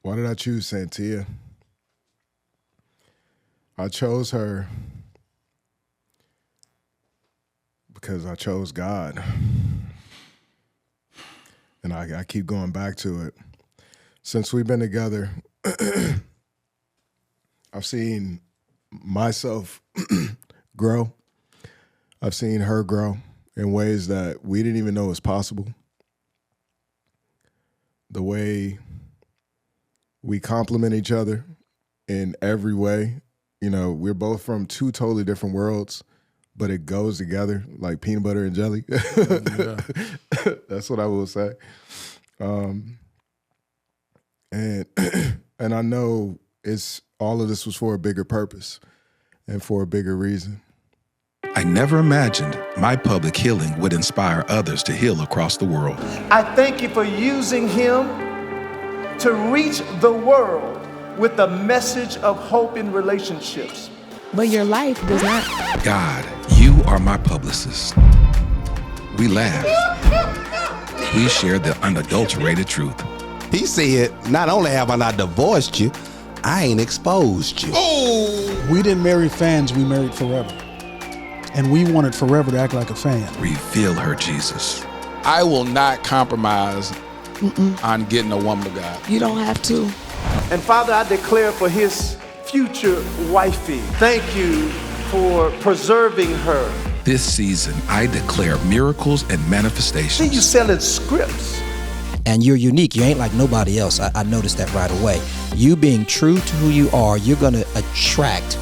Why did I choose Santia? I chose her because I chose God. And I keep going back to it. Since we've been together, I've seen myself grow. I've seen her grow in ways that we didn't even know was possible. The way we complement each other in every way. You know, we're both from two totally different worlds, but it goes together like peanut butter and jelly. Yeah. That's what I will say. And I know it's all of this was for a bigger purpose and for a bigger reason. I never imagined my public healing would inspire others to heal across the world. I thank you for using him to reach the world with a message of hope in relationships. But your life does not. God, you are my publicist. We laughed. We shared the unadulterated truth. He said, not only have I not divorced you, I ain't exposed you. Oh! We didn't marry fans, we married forever. And we wanted forever to act like a fan. Reveal her, Jesus. I will not compromise on getting a woman of God. You don't have to. And Father, I declare for his future wifey, thank you for preserving her. This season, I declare miracles and manifestations. See you selling scripts. And you're unique. You ain't like nobody else. I noticed that right away. You being true to who you are, you're going to attract.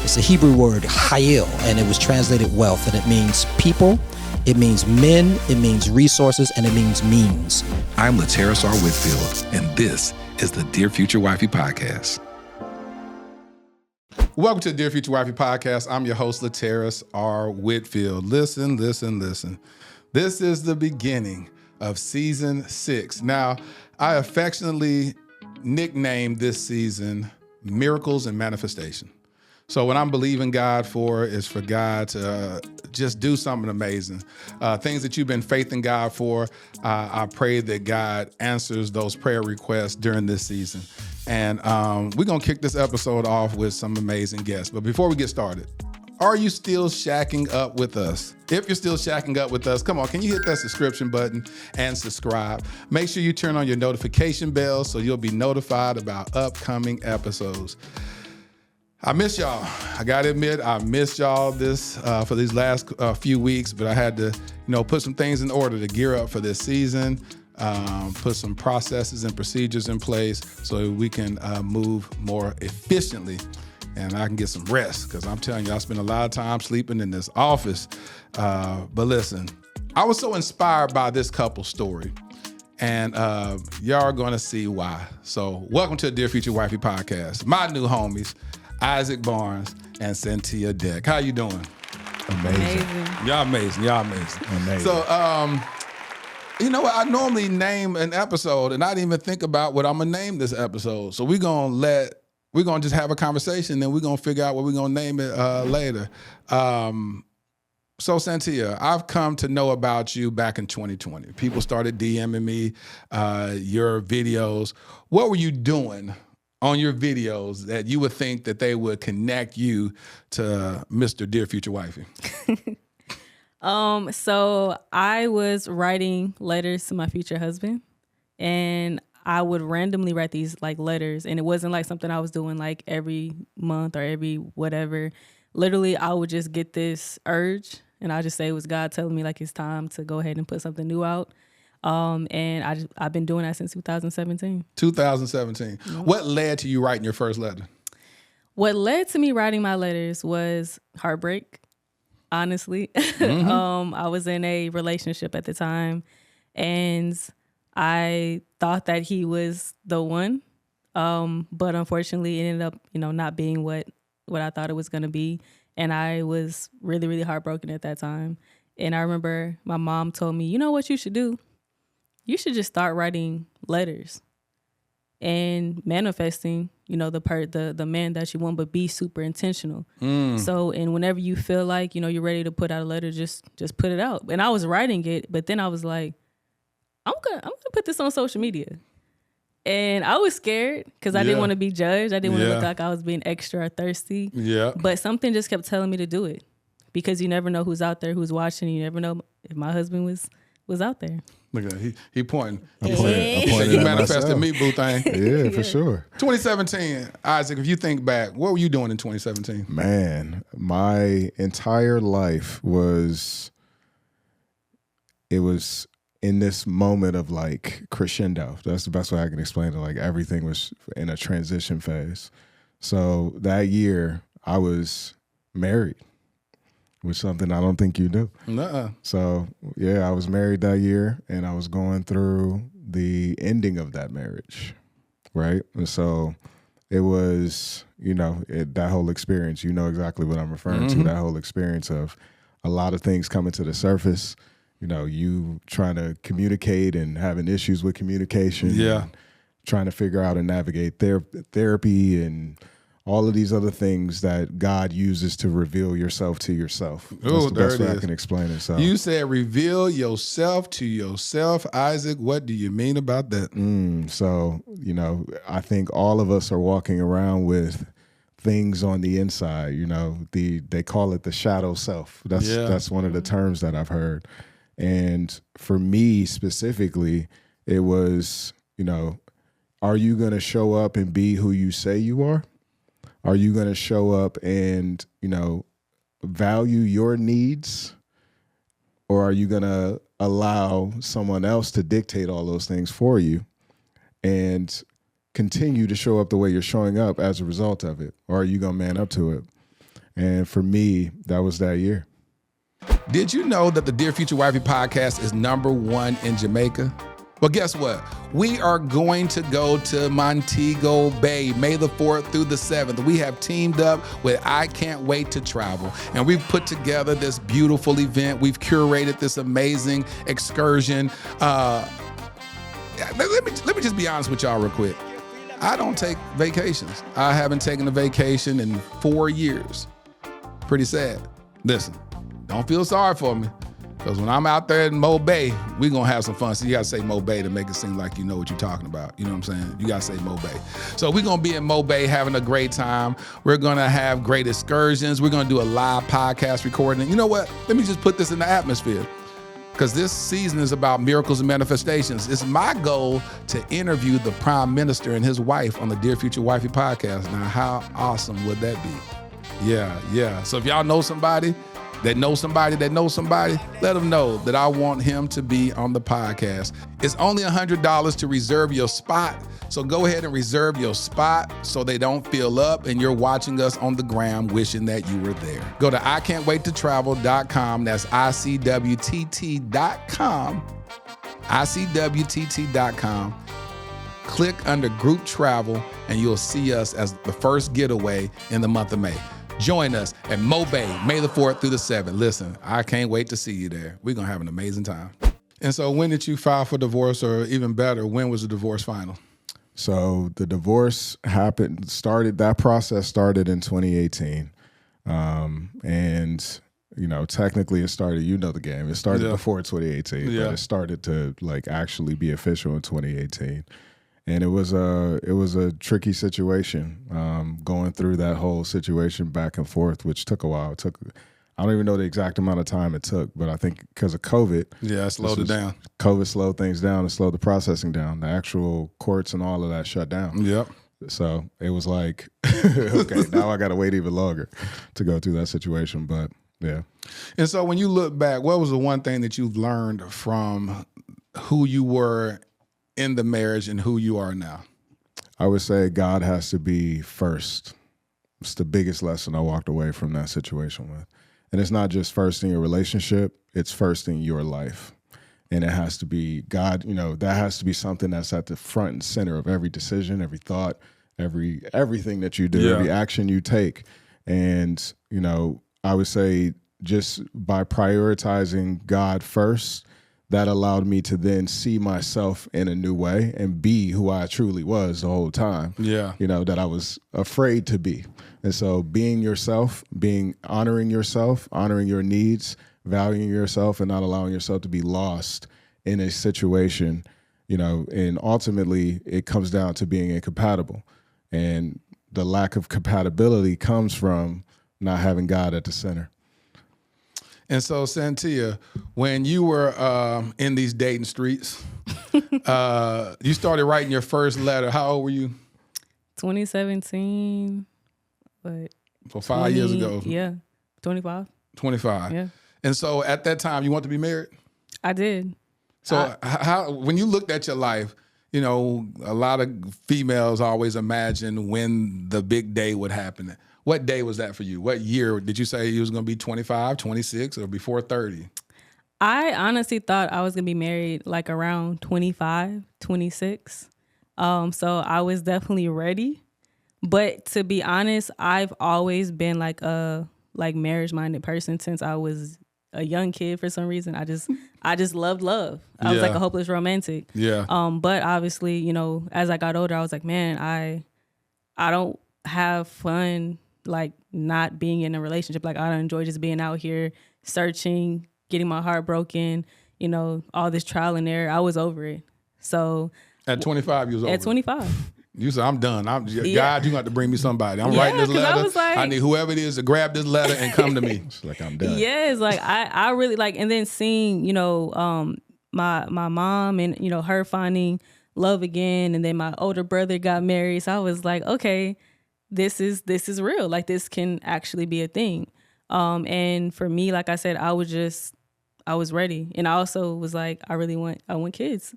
It's a Hebrew word, hayil, and it was translated wealth, and it means people, it means men, it means resources, and it means means. I'm Lateris R. Whitfield, and this is the Dear Future Wifey Podcast. Welcome to the Dear Future Wifey Podcast. I'm your host, Lateris R. Whitfield. Listen. This is the beginning of season 6. Now, I affectionately nicknamed this season Miracles and Manifestation. So what I'm believing God for is for God to just do something amazing. Things that you've been faithing God for, I pray that God answers those prayer requests during this season. And we're going to kick this episode off with some amazing guests. But before we get started, are you still shacking up with us? If you're still shacking up with us, come on, can you hit that subscription button and subscribe? Make sure you turn on your notification bell so you'll be notified about upcoming episodes. I miss y'all. I gotta admit, I missed y'all for these last few weeks, but I had to, put some things in order to gear up for this season, put some processes and procedures in place so we can move more efficiently and I can get some rest, because I'm telling you, I spent a lot of time sleeping in this office. But listen, I was so inspired by this couple's story, and y'all are gonna see why. So welcome to the Dear Future Wifey Podcast. My new homies, Isaac Barnes and Santia Deck. How you doing? Amazing. Y'all amazing. Amazing. So, you know what? I normally name an episode, and I didn't even think about what I'm gonna name this episode. So we're gonna just have a conversation, and we're gonna figure out what we're gonna name it later. So Santia, I've come to know about you back in 2020. People started DMing me your videos. What were you doing on your videos that you would think that they would connect you to Mr. Dear Future Wifey? So I was writing letters to my future husband, and I would randomly write these letters, and it wasn't like something I was doing like every month or every whatever. Literally, I would just get this urge, and I just say it was God telling me it's time to go ahead and put something new out. And I've been doing that since 2017. 2017. Mm-hmm. What led to you writing your first letter? What led to me writing my letters was heartbreak, honestly. Mm-hmm. I was in a relationship at the time, and I thought that he was the one. But unfortunately, it ended up, not being what I thought it was going to be. And I was really, really heartbroken at that time. And I remember my mom told me, you know what you should do? You should just start writing letters and manifesting, the man that you want, but be super intentional. So, and whenever you feel like, you're ready to put out a letter, just put it out. And I was writing it, but then I was like, I'm gonna put this on social media. And I was scared because I didn't want to be judged. I didn't want to look like I was being extra thirsty. Yeah. But something just kept telling me to do it because you never know who's out there, who's watching. You never know if my husband was out there. Look at that. He pointing. I'm pointing You at manifested myself. me, boo thing. Yeah, for sure. 2017, Isaac, if you think back, what were you doing in 2017? Man, my entire life was in this moment of like crescendo. That's the best way I can explain it. Like everything was in a transition phase. So that year I was married, which is something I don't think you knew. Nuh-uh. So yeah, I was married that year and I was going through the ending of that marriage. Right. And so it was, that whole experience, you know exactly what I'm referring to, that whole experience of a lot of things coming to the surface. You trying to communicate and having issues with communication. Yeah. And trying to figure out and navigate therapy and all of these other things that God uses to reveal yourself to yourself. That's the best way I can explain it. So you said reveal yourself to yourself. Isaac, what do you mean about that? So, I think all of us are walking around with things on the inside, they call it the shadow self. That's one of the terms that I've heard. And for me specifically, it was, are you going to show up and be who you say you are? Are you going to show up and, value your needs? Or are you going to allow someone else to dictate all those things for you and continue to show up the way you're showing up as a result of it? Or are you going to man up to it? And for me, that was that year. Did you know that the Dear Future Wifey Podcast is #1 in Jamaica? Well, guess what? We are going to go to Montego Bay, May the 4th through the 7th. We have teamed up with I Can't Wait to Travel, and we've put together this beautiful event. We've curated this amazing excursion. Let me just be honest with y'all real quick. I don't take vacations. I haven't taken a vacation in 4 years. Pretty sad. Listen, don't feel sorry for me. Because when I'm out there in Mo Bay, we're going to have some fun. So you got to say Mo Bay to make it seem like you know what you're talking about. You know what I'm saying? You got to say Mo Bay. So we're going to be in Mo Bay having a great time. We're going to have great excursions. We're going to do a live podcast recording. You know what? Let me just put this in the atmosphere. Because this season is about miracles and manifestations. It's my goal to interview the Prime Minister and his wife on the Dear Future Wifey Podcast. Now, how awesome would that be? Yeah. So if y'all know somebody that knows somebody, let them know that I want him to be on the podcast. It's only $100 to reserve your spot. So go ahead and reserve your spot so they don't fill up and you're watching us on the gram wishing that you were there. Go to ICan'tWaitToTravel.com. That's ICWTT.com. ICWTT.com. Click under Group Travel and you'll see us as the first getaway in the month of May. Join us at Mo Bay, May the 4th through the 7th. Listen, I can't wait to see you there. We're going to have an amazing time. And so when did you file for divorce, or even better, when was the divorce final? So the divorce that process started in 2018. And, technically it started, the game. It started before 2018, but it started to actually be official in 2018. And it was a tricky situation, going through that whole situation back and forth, which took a while. I don't even know the exact amount of time it took, but I think because of COVID. Yeah, it slowed it down. COVID slowed things down and slowed the processing down. The actual courts and all of that shut down. Yep. So it was like, okay, now I got to wait even longer to go through that situation. But yeah. And so when you look back, what was the one thing that you've learned from who you were in the marriage and who you are now? I would say God has to be first. It's the biggest lesson I walked away from that situation with. And it's not just first in your relationship, it's first in your life. And it has to be God, that has to be something that's at the front and center of every decision, every thought, everything that you do, every action you take. And, I would say just by prioritizing God first, that allowed me to then see myself in a new way and be who I truly was the whole time. Yeah. That I was afraid to be. And so being yourself, honoring yourself, honoring your needs, valuing yourself, and not allowing yourself to be lost in a situation and ultimately it comes down to being incompatible. And the lack of compatibility comes from not having God at the center. And so, Santia, when you were in these dating streets, you started writing your first letter. How old were you? 2017. What? For 5 years ago. Yeah, 25. 25. Yeah. And so at that time, you wanted to be married? I did. So how, when you looked at your life, a lot of females always imagine when the big day would happen. What day was that for you? What year did you say you was going to be 25, 26, or before 30? I honestly thought I was going to be married like around 25, 26. So I was definitely ready. But to be honest, I've always been like a marriage-minded person since I was a young kid for some reason. I just loved love. I was like a hopeless romantic. Yeah. But obviously, as I got older, I was like, man, I don't have fun like not being in a relationship. Like I don't enjoy just being out here searching, getting my heart broken, all this trial and error. I was over it. So at 25, you was over at 25. You said, I'm done. God, you got to bring me somebody. I'm writing this letter. I was like, I need whoever it is to grab this letter and come to me. It's like I'm done. Yes, like I really like, and then seeing, my mom and, her finding love again, and then my older brother got married. So I was like, okay, this is real. Like this can actually be a thing. And for me, like I said, I was ready. And I also was like, I want kids.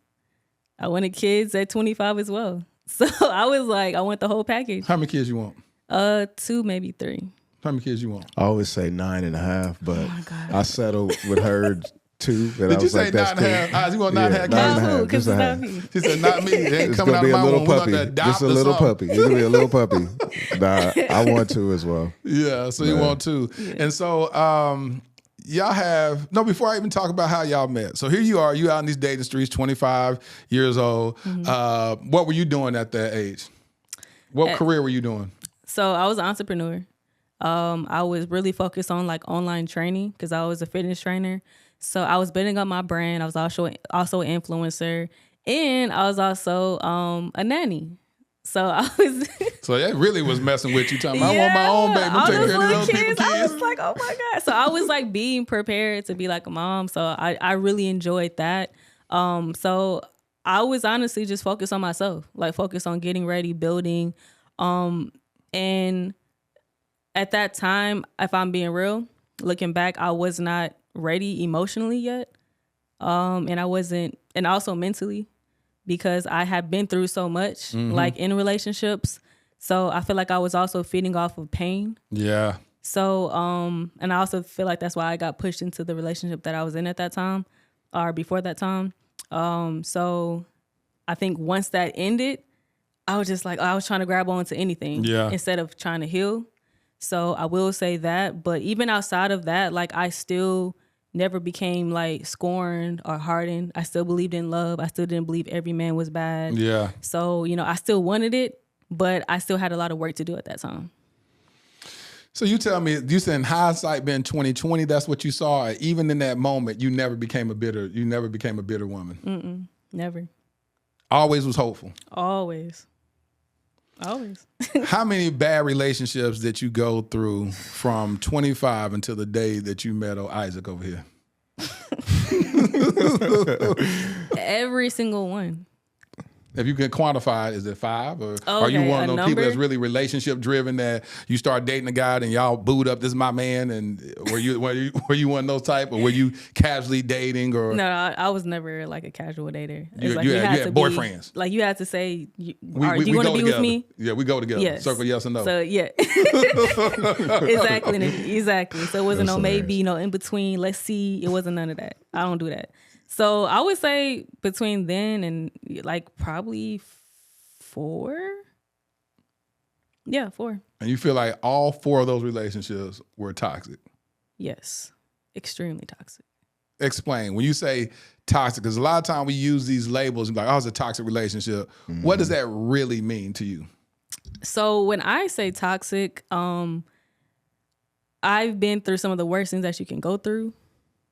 I wanted kids at 25 as well. So I was like, I want the whole package. How many kids you want? 2, maybe 3. How many kids you want? I always say 9.5, but I settled with her 2. Did you say 9.5? You want 9.5 9.5? Because Just a it's half. not me. She said, not me. It ain't It's coming gonna out be of a my little womb. We're puppy. gonna adopt Just a or little something. puppy. It's gonna be a little puppy. Nah, I want to as well. Yeah, so you want to. Yeah. And so y'all have, before I even talk about how y'all met. So here you are, you out in these dating streets, 25 years old. Mm-hmm. What were you doing at that age? What career were you doing? So I was an entrepreneur. I was really focused on like online training because I was a fitness trainer. So I was building up my brand. I was also an influencer, and I was also a nanny. So I was. So that really was messing with you. Talking, I want my own baby. I'm taking care of those kids. I was like, oh my God. So I was like being prepared to be like a mom. So I really enjoyed that. So I was honestly just focused on myself, like focused on getting ready, building. And at that time, if I'm being real, looking back, I was not ready emotionally yet. And I wasn't, and also mentally, because I had been through so much, like in relationships. So I feel like I was also feeding off of pain. Yeah. So, and I also feel like that's why I got pushed into the relationship that I was in at that time or before that time. So I think once that ended, I was just like, I was trying to grab on to anything instead of trying to heal. So I will say that. But even outside of that, like I still never became like scorned or hardened. I still believed in love. I still didn't believe every man was bad. Yeah. So, I still wanted it, but I still had a lot of work to do at that time. So you tell me, you said in hindsight being 2020, that's what you saw. Even in that moment, you never became a bitter woman. Never. Always was hopeful. Always. How many bad relationships did you go through from 25 until the day that you met Isaac over here? Every single one. If you can quantify it, is it 5? Or are you one of those people that's really relationship driven that you start dating a guy and y'all booed up, this is my man, and were you one of those type, or were you casually dating? Or No, I was never like a casual dater. You like had boyfriends. Like you had to say, do you want want to be together with me? Yeah, we go together. Yes. Circle yes or no. So yeah. Exactly. So it wasn't no maybe, in between, let's see. It wasn't none of that. I don't do that. So I would say between then and like probably 4. Yeah, 4. And you feel like all 4 of those relationships were toxic? Yes, extremely toxic. Explain. When you say toxic, because a lot of time we use these labels and like, oh, it's a toxic relationship. Mm-hmm. What does that really mean to you? So when I say toxic, I've been through some of the worst things that you can go through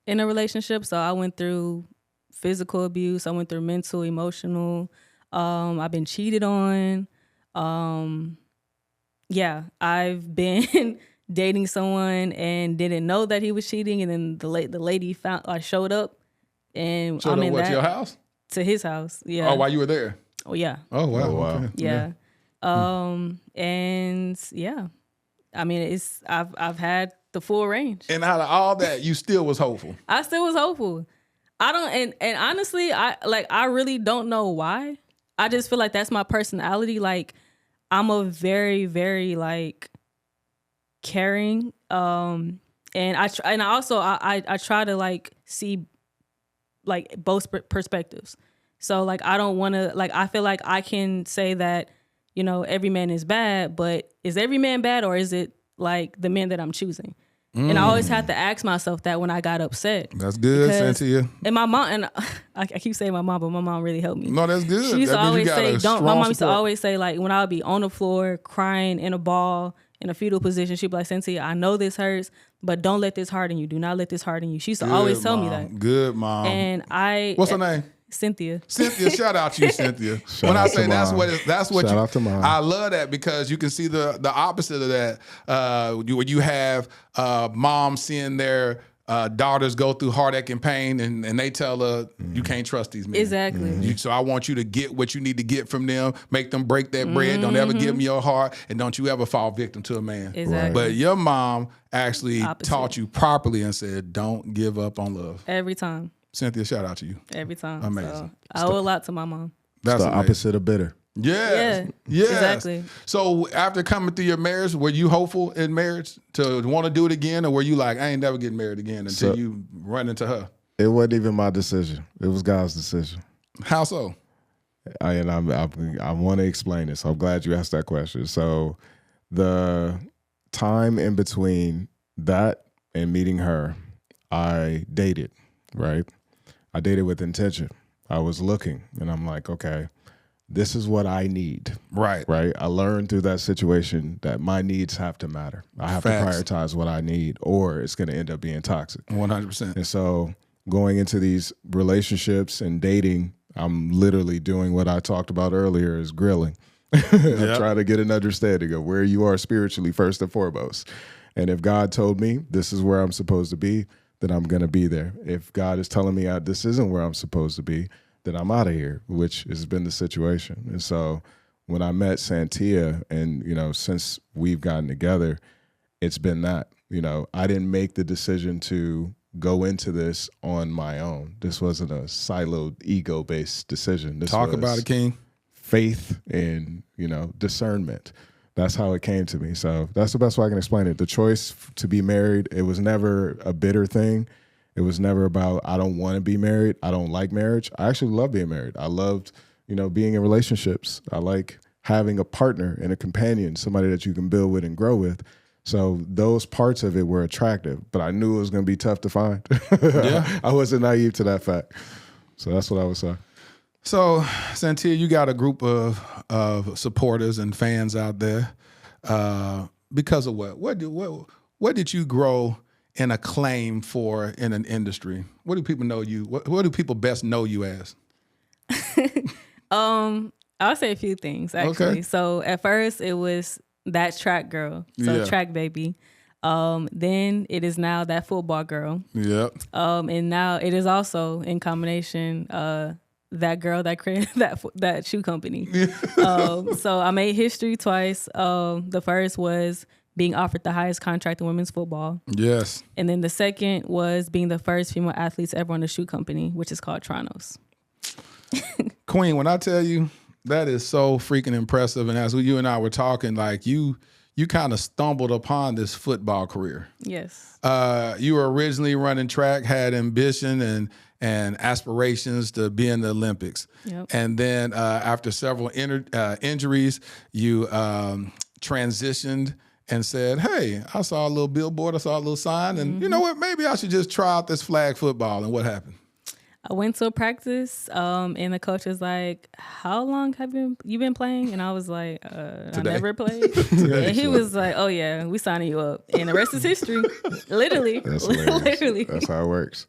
in a relationship. So I went through physical abuse. I went through mental, emotional. I've been cheated on. Yeah, I've been dating someone and didn't know that he was cheating, and then the lady showed up, and Showed I'm up in to your house? To his house. Yeah. Oh, while you were there? Oh yeah. Oh wow. Okay. Yeah. And yeah, I mean, I've had the full range. And out of all that, you still was hopeful. I still was hopeful. I don't, and honestly, I really don't know why. I just feel like that's my personality. Like, I'm a very, very like caring. And I try to like see like both perspectives. So like, I don't want to, like, I feel like I can say that, you know, every man is bad, but is every man bad, or is it like the men that I'm choosing? And I always have to ask myself that when I got upset. That's good, Santia. And my mom, and I keep saying my mom, but my mom really helped me. No, that's good. She used to always say, my mom used to support. always say, like, when I would be on the floor crying in a ball in a fetal position, she'd be like, Santia, I know this hurts, but don't let this harden you. Do not let this harden you. She used to always tell me that. Good mom. And What's her name? Cynthia. Cynthia, shout out to you, Cynthia. Shout when I out say to that's mom. what Shout out to mom. I love that, because you can see the opposite of that. When you have moms seeing their daughters go through heartache and pain, and they tell her, you can't trust these men. Exactly. So I want you to get what you need to get from them. Make them break that bread. Don't ever give them your heart, and don't you ever fall victim to a man. Exactly. But your mom actually Opposite. taught you properly and said, don't give up on love. Every time. Cynthia, shout out to you. Every time. Amazing. So I owe a lot to my mom. It's the amazing. opposite of bitter. Yes. Yeah, Yes. exactly. So after coming through your marriage, were you hopeful in marriage to want to do it again, or were you like, I ain't never getting married again until you run into her? It wasn't even my decision. It was God's decision. How so? I want to explain this. I'm glad you asked that question. So the time in between that and meeting her, I dated, right? I dated with intention. I was looking, and I'm like, okay, this is what I need. Right. Right. I learned through that situation that my needs have to matter. I have Facts. to prioritize what I need, or it's going to end up being toxic. 100%. And so going into these relationships and dating, I'm literally doing what I talked about earlier, is grilling. I'm trying to get an understanding of where you are spiritually first and foremost. And if God told me this is where I'm supposed to be, then I'm going to be there. If God is telling me this isn't where I'm supposed to be, then I'm out of here, which has been the situation. And so when I met Santia, and, you know, since we've gotten together, it's been that, you know, I didn't make the decision to go into this on my own. This wasn't a siloed, ego-based decision. This Talk was about it, King. faith and, you know, discernment. That's how it came to me. So that's the best way I can explain it. The choice to be married, it was never a bitter thing. It was never about, I don't want to be married. I don't like marriage. I actually love being married. I loved, you know, being in relationships. I like having a partner and a companion, somebody that you can build with and grow with. So those parts of it were attractive, but I knew it was going to be tough to find. Yeah. I wasn't naive to that fact. So that's what I would say. So, Santia, you got a group of supporters and fans out there. Because of what? What did you grow and acclaim for in an industry? What do people know you? What do people best know you as? I'll say a few things, actually. Okay. So at first it was that track girl, so Yeah. track baby. Then it is now that football girl. Yep. And now it is also in combination that girl that created that shoe company. So I made history twice. The first was being offered the highest contract in women's football. Yes. And then the second was being the first female athletes ever on the shoe company, which is called Tronos. Queen, when I tell you, that is so freaking impressive. And as you and I were talking, like you kind of stumbled upon this football career. Yes. You were originally running track, had ambition and aspirations to be in the Olympics. Yep. And then after several injuries, you transitioned and said, hey, I saw a little billboard, I saw a little sign, and you know what, maybe I should just try out this flag football. And what happened? I went to a practice, and the coach was like, "How long have you been playing?" And I was like, "I never played." And he was like, "Oh yeah, we signing you up," and the rest is history. Literally, literally. That's how it works.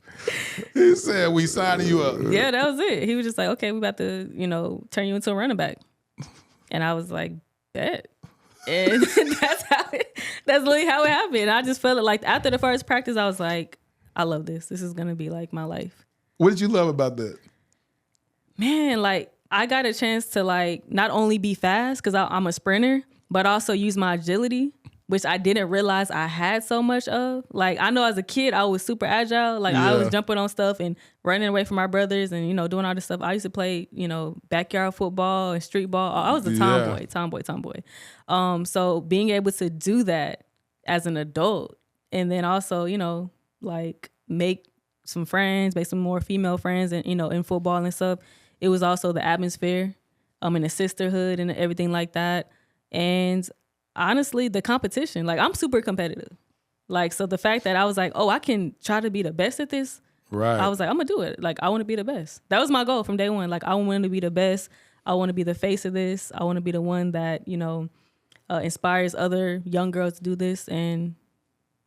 He said, "We signing you up." Yeah, that was it. He was just like, "Okay, we about to, turn you into a running back," and I was like, "Bet." And that's literally how it happened. I just felt like after the first practice, I was like, "I love this. This is gonna be like my life." What did you love about that? Man, like I got a chance to like not only be fast because I'm a sprinter, but also use my agility, which I didn't realize I had so much of. Like I know as a kid I was super agile. Like I was jumping on stuff and running away from my brothers and doing all this stuff. I used to play backyard football and street ball. I was a tomboy. So being able to do that as an adult and then also like make some friends, make some more female friends and, in football and stuff. It was also the atmosphere, and the sisterhood and everything like that. And honestly, the competition, like I'm super competitive. Like, so the fact that I was like, oh, I can try to be the best at this. Right. I was like, I'm gonna do it. Like, I want to be the best. That was my goal from day one. Like, I want to be the best. I want to be the face of this. I want to be the one that, inspires other young girls to do this. And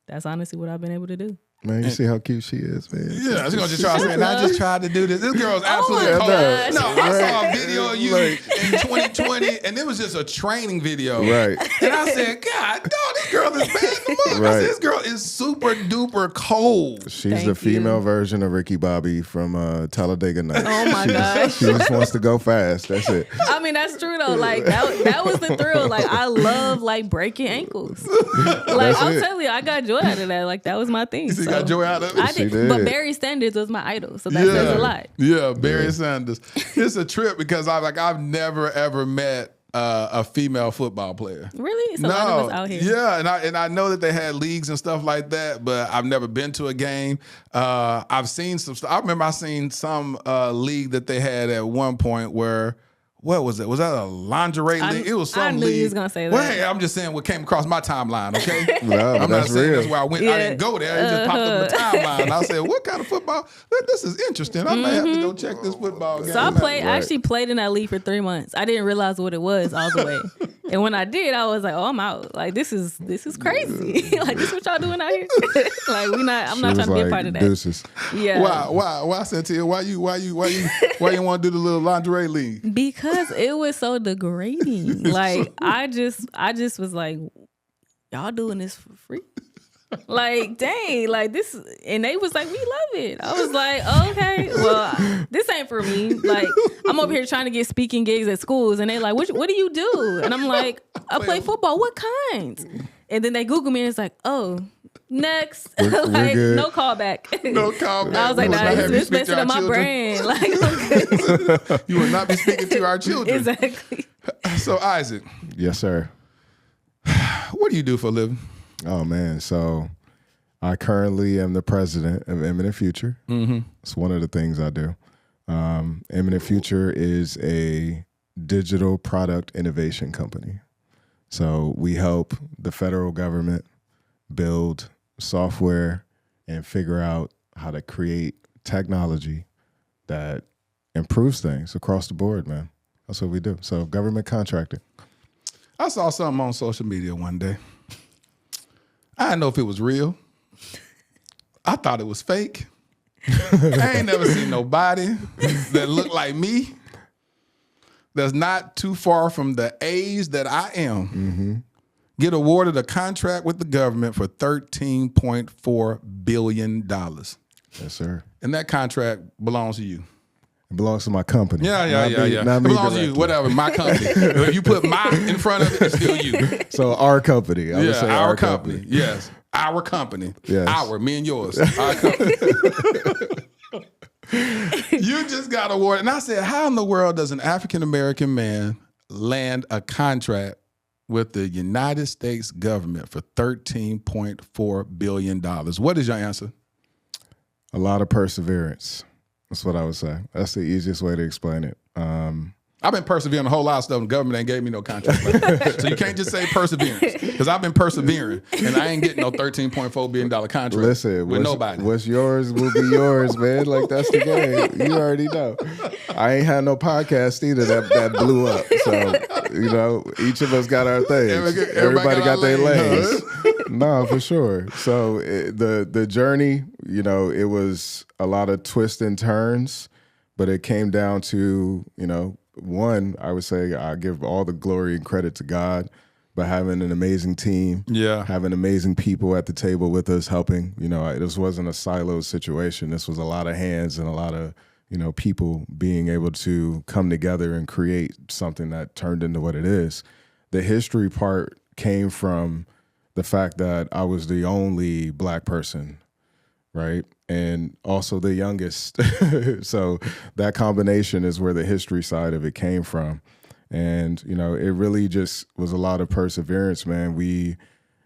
that's honestly what I've been able to do. Man, you see how cute she is, man. Yeah, she's gonna just try saying, I just tried to do this. This girl's absolutely cold. No, I saw a video of you in 2020, and it was just a training video. Right. And I said, God, no, this girl is bad in the mug. I said, this girl is super duper cold. She's the female version of Ricky Bobby from Talladega Nights. Oh my gosh. She just wants to go fast. That's it. I mean, that's true though. Like that was the thrill. Like I love like breaking ankles. Like I'll tell you, I got joy out of that. Like that was my thing. You got joy out of it? I did. But Barry Sanders was my idol, so that says a lot. Yeah, Barry Sanders. It's a trip because I've never ever met a female football player. Really? It's a lot of us out here. Yeah, and I know that they had leagues and stuff like that, but I've never been to a game. I've seen some stuff. I remember I seen some league that they had at one point where. What was it? Was that a lingerie league? It was some I knew league. you was gonna say that. Well, hey, I'm just saying what came across my timeline, okay? No, I'm not saying that's where I went. Yeah. I didn't go there. It just popped up in the timeline. I said, what kind of football? This is interesting. I might have to go check this football game. So I actually played in that league for 3 months. I didn't realize what it was all the way. And when I did, I was like, oh, I'm out. Like this is crazy. Like this what y'all doing out here? Like I'm not trying to be a part of that. Deuces. Yeah. Why Santia? Why you want to do the little lingerie league? Because it was so degrading. Like I just was like, y'all doing this for free? Like dang, like this, and they was like, we love it. I was like, okay, well, this ain't for me. Like I'm over here trying to get speaking gigs at schools, and they like, what do you do? And I'm like, I play football. What kind? And then they Google me, and it's like, oh. Next, like no callback. No callback. I was like, nah, it's messing up my brain. Like, okay. You will not be speaking to our children. Exactly. So, Isaac. Yes, sir. What do you do for a living? Oh man, so I currently am the president of Imminent Future. Mm-hmm. It's one of the things I do. Imminent Future is a digital product innovation company. So we help the federal government build software and figure out how to create technology that improves things across the board, man. That's what we do. So government contracting. I saw something on social media one day. I didn't know if it was real. I thought it was fake. I ain't never seen nobody that looked like me that's not too far from the age that I am get awarded a contract with the government for $13.4 billion. Yes, sir. And that contract belongs to you. It belongs to my company. Yeah. It belongs to you, whatever, my company. If you put my in front of it, it's still you. So our company. I would say our company. Yes. Our company. Yes. Me and yours. Our company. You just got awarded. And I said, how in the world does an African-American man land a contract with the United States government for $13.4 billion? What is your answer? A lot of perseverance. That's what I would say. That's the easiest way to explain it. I've been persevering a whole lot of stuff. The government ain't gave me no contract. So you can't just say perseverance, because I've been persevering, and I ain't getting no $13.4 billion contract with nobody. What's yours will be yours, man. Like, that's the game. You already know. I ain't had no podcast either that blew up. So, you know, each of us got our things. Everybody got their lanes. No, for sure. So the journey, you know, it was a lot of twists and turns, but it came down to, you know, one, I would say I give all the glory and credit to God, but having an amazing team, having amazing people at the table with us helping. You know, this wasn't a siloed situation. This was a lot of hands and a lot of, you know, people being able to come together and create something that turned into what it is. The history part came from the fact that I was the only Black person, right? And also the youngest. So that combination is where the history side of it came from. And, you know, it really just was a lot of perseverance, man. We,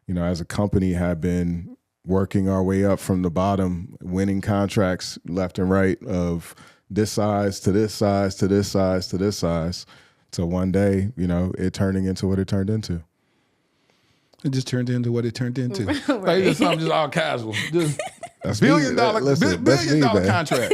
you know, as a company have been working our way up from the bottom, winning contracts left and right of this size to this size to this size to this size. So one day, you know, it turning into what it turned into. It just turned into what it turned into. Like, it's something just all casual. Just that's billion dollar contract.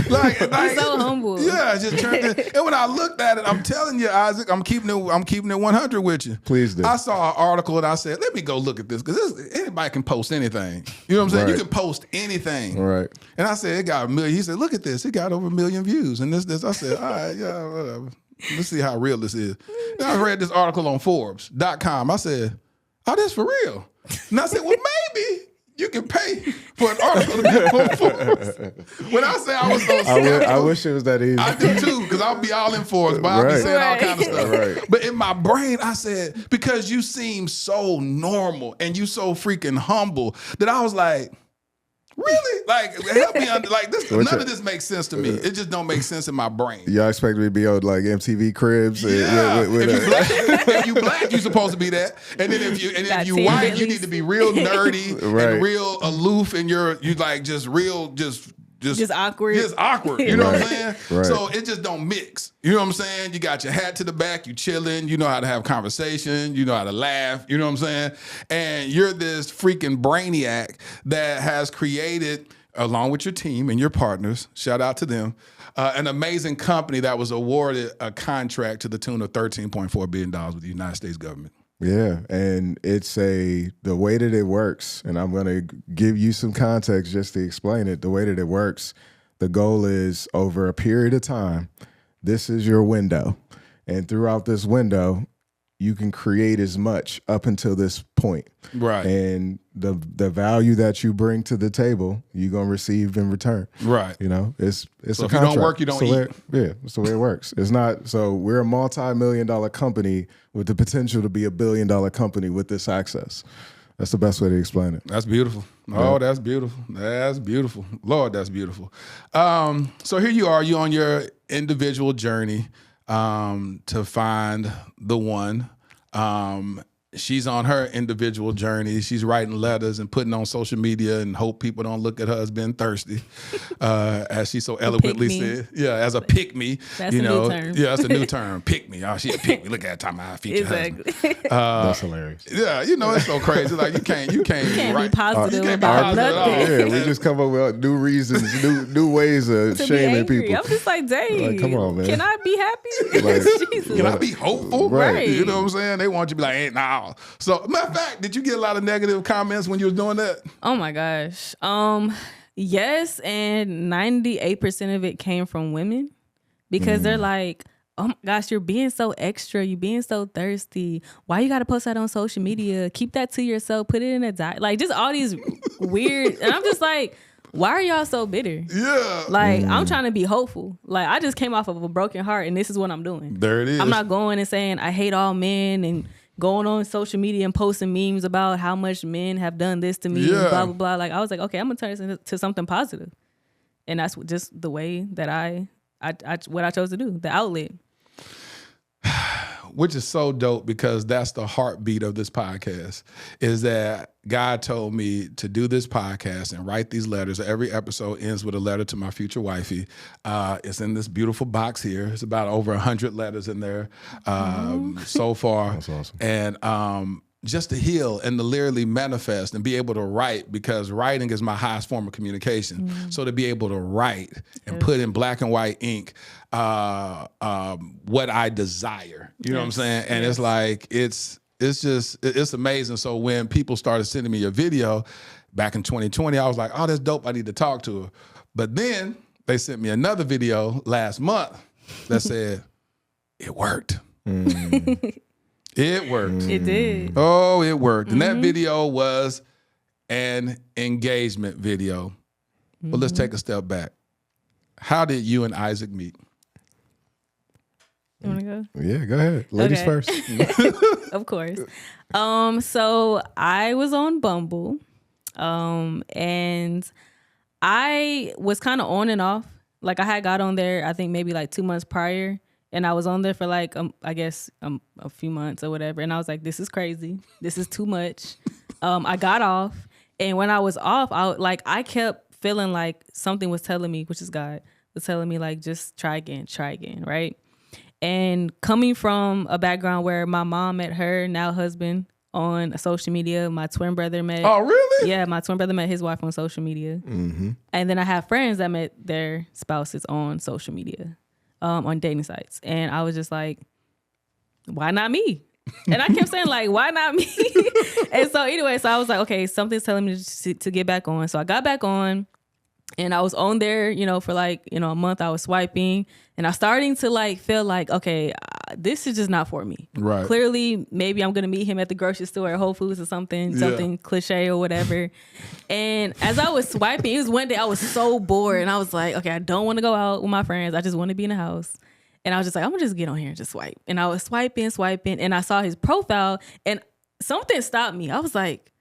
like He's so humble. Yeah, it just turned in. And when I looked at it, I'm telling you, Isaac, I'm keeping it 100 with you. Please do. I saw an article and I said, let me go look at this, because anybody can post anything. You know what I'm saying? Right. You can post anything. Right. And I said, it got 1 million. He said, look at this. It got over 1 million views. And this. I said, all right, yeah, whatever. Let's see how real this is. Then I read this article on Forbes.com. I said, oh, this for real. And I said, well, maybe you can pay for an article to be on Forbes. When I say I was so skeptical, I wish it was that easy. I do too, because I'll be all in Forbes, but I'll be saying all kind of stuff. Right. But in my brain, I said, because you seem so normal and you so freaking humble, that I was like, really? Like, help me under, like this. None of this makes sense to me. It just don't make sense in my brain. Y'all expect me to be on like MTV Cribs? Yeah. If you black, you supposed to be that. And then if you white, you need to be real nerdy and real aloof, and you like just real just awkward. Just awkward. You know what I'm saying? Right. So it just don't mix. You know what I'm saying? You got your hat to the back, you chilling, you know how to have conversation, you know how to laugh, you know what I'm saying? And you're this freaking brainiac that has created, along with your team and your partners, shout out to them, an amazing company that was awarded a contract to the tune of $13.4 billion with the United States government. Yeah, and it's the way that it works, and I'm going to give you some context just to explain it. The way that it works, the goal is over a period of time, this is your window. And throughout this window, you can create as much up until this point. Right. And the value that you bring to the table, you're going to receive in return. Right. You know, it's so a if contract. you don't work, you don't eat. It's the way it works. It's not, so we're a multi-million-dollar company with the potential to be $1 billion company with this access. That's the best way to explain it. That's beautiful. Oh, that's beautiful. That's beautiful. Lord, that's beautiful. So here you are, you on your individual journey to find the one. She's on her individual journey. She's writing letters and putting on social media and hope people don't look at her as being thirsty, as she so eloquently said. Yeah, as a pick-me. That's a new term. Yeah, that's a new term. Pick-me. Oh, she a pick-me. Look at that time I feature exactly. husband. That's hilarious. Yeah, you know, it's so crazy. Like, you can't be positive about nothing. Yeah, we just come up with new reasons, new ways of shaming people. I'm just like, dang, like, come on, man. Can I be happy? Like, Jesus. Can I be hopeful? Right. You know what I'm saying? They want you to be like, hey, nah. So, matter of fact, did you get a lot of negative comments when you was doing that? Oh my gosh. Yes, and 98% of it came from women because they're like, oh my gosh, you're being so extra. You're being so thirsty. Why you got to post that on social media? Keep that to yourself. Put it in a diet. Like, just all these weird. And I'm just like, why are y'all so bitter? Yeah. Like, I'm trying to be hopeful. Like, I just came off of a broken heart, and this is what I'm doing. There it is. I'm not going and saying I hate all men and going on social media and posting memes about how much men have done this to me and blah, blah, blah. Like, I was like, okay, I'm going to turn this into something positive. And that's just the way that what I chose to do, the outlet. which is so dope because that's the heartbeat of this podcast, is that God told me to do this podcast and write these letters. Every episode ends with a letter to my future wifey. It's in this beautiful box here. It's about over 100 letters in there so far. That's awesome. And just to heal and to literally manifest and be able to write, because writing is my highest form of communication. So to be able to write and put in black and white ink what I desire, you know what I'm saying? And it's like, it's amazing. So when people started sending me a video back in 2020, I was like, oh, that's dope. I need to talk to her. But then they sent me another video last month that said, it worked. It worked. It did. Oh, it worked. And that video was an engagement video. But let's take a step back. How did you and Isaac meet? You want to go? Yeah, go ahead. Ladies first. Of course. So I was on Bumble, and I was kind of on and off. Like I had got on there, I think maybe like 2 months prior. And I was on there for like, I guess a few months or whatever. And I was like, this is crazy. This is too much. I got off. And when I was off, I kept feeling like something was telling me, which is God, was telling me like, just try again, right? And coming from a background where my mom met her now husband on social media, my twin brother met. Oh, really? Yeah, my twin brother met his wife on social media. And then I have friends that met their spouses on social media. On dating sites. And I was just like, why not me? And I kept saying like, why not me? And so anyway, so I was like, okay, something's telling me to get back on. So I got back on and I was on there, for like, a month. I was swiping and I was starting to like feel like, okay, this is just not for me. Right. Clearly, maybe I'm going to meet him at the grocery store or Whole Foods or something cliche or whatever. And as I was swiping, it was one day I was so bored and I was like, okay, I don't want to go out with my friends. I just want to be in the house. And I was just like, I'm going to just get on here and just swipe. And I was swiping. And I saw his profile and something stopped me. I was like,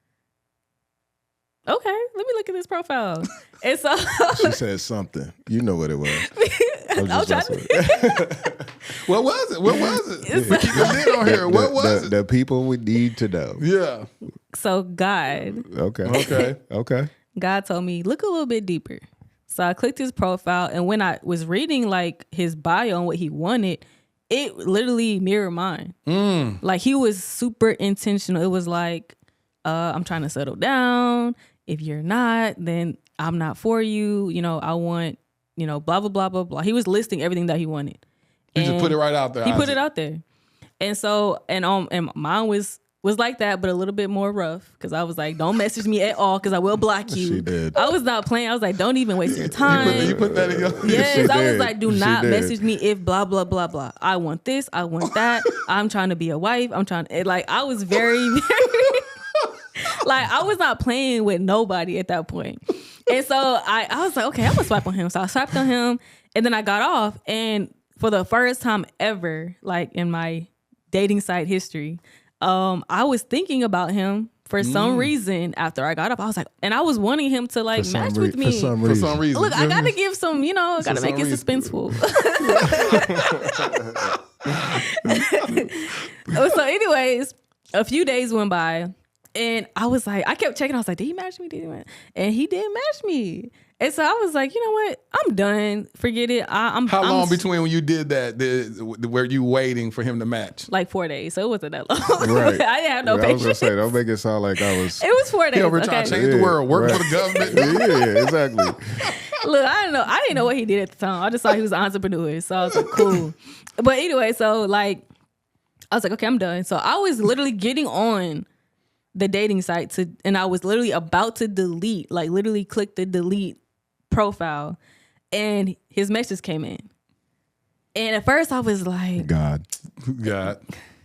okay, let me look at this profile. And so she said something. You know what it was. What was it? We keep a lid on here. What was it? The people we need to know. Yeah. So God. Okay. God told me, look a little bit deeper. So I clicked his profile, and when I was reading like his bio and what he wanted, it literally mirrored mine. Like he was super intentional. It was like, I'm trying to settle down. If you're not, then I'm not for you. I want, blah, blah, blah, blah, blah. He was listing everything that he wanted. He just put it right out there. He put it out there. And so, and mine was like that, but a little bit more rough. Because I was like, don't message me at all because I will block you. She did. I was not playing. I was like, don't even waste your time. You put that in your... Yes, I was like, do not message me if blah, blah, blah, blah. I want this. I want that. I'm trying to be a wife. I was very, very... Like, I was not playing with nobody at that point. And so I was like, okay, I'm going to swipe on him. So I swiped on him and then I got off. And for the first time ever, like in my dating site history, I was thinking about him for some reason after I got off. I was like, and I was wanting him to like match with me. For some reason. Look, I got to give some, got to make it suspenseful. So anyways, a few days went by. And I was like, I kept checking. I was like, did he match me? And he didn't match me. And so I was like, you know what? I'm done. Forget it. How long between when you did that, were you waiting for him to match? Like 4 days. So it wasn't that long. Right. I didn't have no patience. I was going to say, don't make it sound like I was... It was 4 days. Over trying to change the world, work for the government. Yeah, exactly. Look, I didn't know what he did at the time. I just saw he was an entrepreneur. So I was like, cool. But anyway, so like, I was like, okay, I'm done. So I was literally getting on the dating site and I was literally about to delete, like literally click the delete profile, and his message came in. And at first I was like, God. Y'all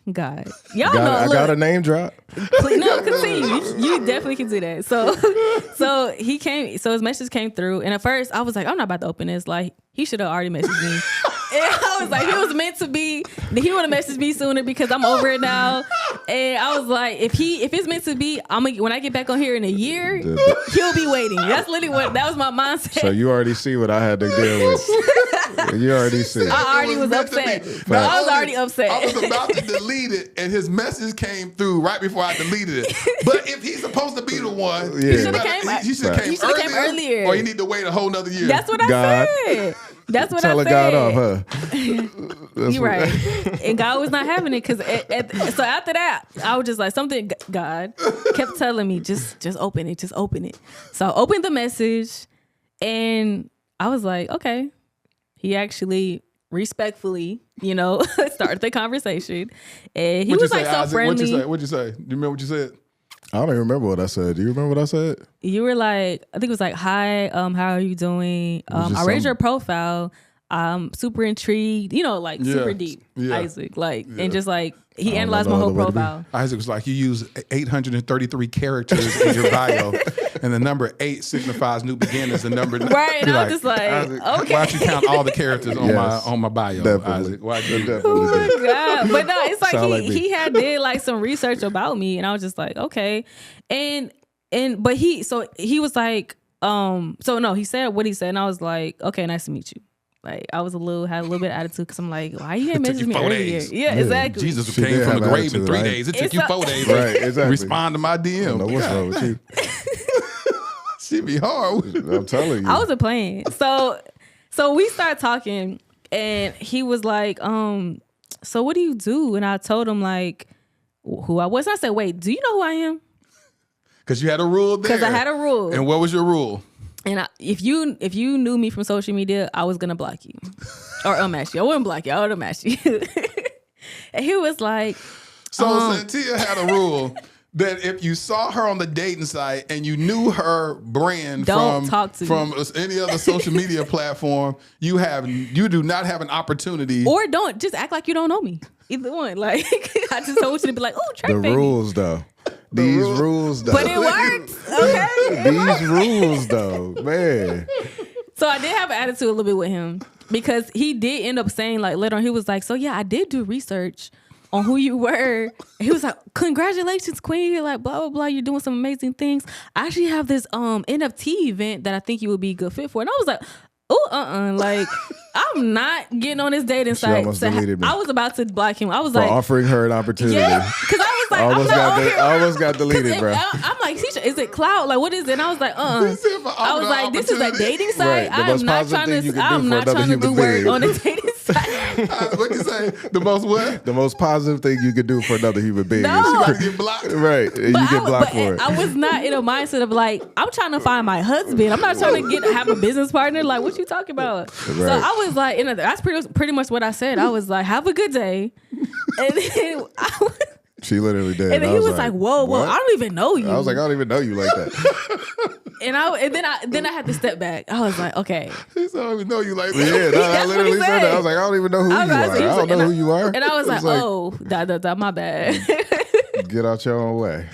know. I got a name drop. Please, no, continue. You definitely can do that. So he came. So his message came through, and at first I was like, I'm not about to open this. Like he should have already messaged me. And I was like, he was meant to be. He would have messaged me sooner because I'm over it now. And I was like, if it's meant to be, when I get back on here in a year, he'll be waiting. That's literally that was my mindset. So you already see what I had to deal with. You already see. I already was upset. No, I was already upset. I was about to delete it, and his message came through right before I deleted it. But if he's supposed to be the one, He should have came earlier. Or you need to wait a whole nother year. That's what I said. That's what I said. Telling God off, huh? You're right. And God was not having it because so after that, I was just like, something God kept telling me, just open it, just open it. So I opened the message and I was like, okay. He actually respectfully, started the conversation. And he was like so friendly. What'd you say? Do you remember what you said? I don't even remember what I said. Do you remember what I said? You were like, I think it was like, hi, how are you doing? I read your profile. I'm super intrigued, super deep, Isaac. And just like, he analyzed my whole profile. Isaac was like, you use 833 characters in your bio, and the number 8 signifies new beginnings. The number right, and I was just like, Isaac, okay. Why'd you count all the characters on my bio, definitely. Isaac? Why'd you Oh my God. But no, it's like Sound he had did like some research about me, and I was just like, okay. But he was like, he said what he said, and I was like, okay, nice to meet you. Like I had a little bit of attitude because I'm like, why you didn't message me earlier? Yeah, exactly. Jesus came from the grave in 3 days. It took you 4 days to respond to my DM. What's wrong with you? She be hard. I'm telling you. I wasn't playing. So we started talking, and he was like, so what do you do? And I told him like who I was. And I said, wait, do you know who I am? Because you had a rule there. Because I had a rule. And what was your rule? And if you knew me from social media, I was gonna block you or unmatch you. I wouldn't block you. I would unmatch you. And he was like, so Santia had a rule that if you saw her on the dating site and you knew her brand from any other social media platform, you do not have an opportunity. Or don't just act like you don't know me. Either one. Like I just don't want you to be like, oh, track baby. Rules though. These rules though. But it works. Okay. These rules though, man. So I did have an attitude a little bit with him because he did end up saying like later on, he was like, so yeah, I did do research on who you were. He was like, congratulations, queen. You're like, blah, blah, blah. You're doing some amazing things. I actually have this NFT event that I think you would be a good fit for. And I was like, oh, like, I'm not getting on this dating site. Almost deleted me. I was about to block him. I was for like, offering her an opportunity. Yeah, because I was like, almost got deleted, bro. I'm like, Tisha, is it cloud? Like, what is it? And I was like, I was like, this is a dating site. Right. I'm not trying to do work on a dating site. What'd you say? The most what? The most positive thing you could do for another human being is to get blocked. Right. And you get blocked for it. I was not in a mindset of like, I'm trying to find my husband. I'm not trying to have a business partner. Like, what you talking about? Right. So I was like, that's pretty much what I said. I was like, have a good day. And then she literally did. And then he was like, whoa, I don't even know you. I was like, I don't even know you like that. and then I had to step back. I was like, okay. He said, I don't even know you like that. Yeah, no, I literally said that. I was like, I don't even know who you are. I don't know who you are. And I was like, oh, my bad. Get out your own way.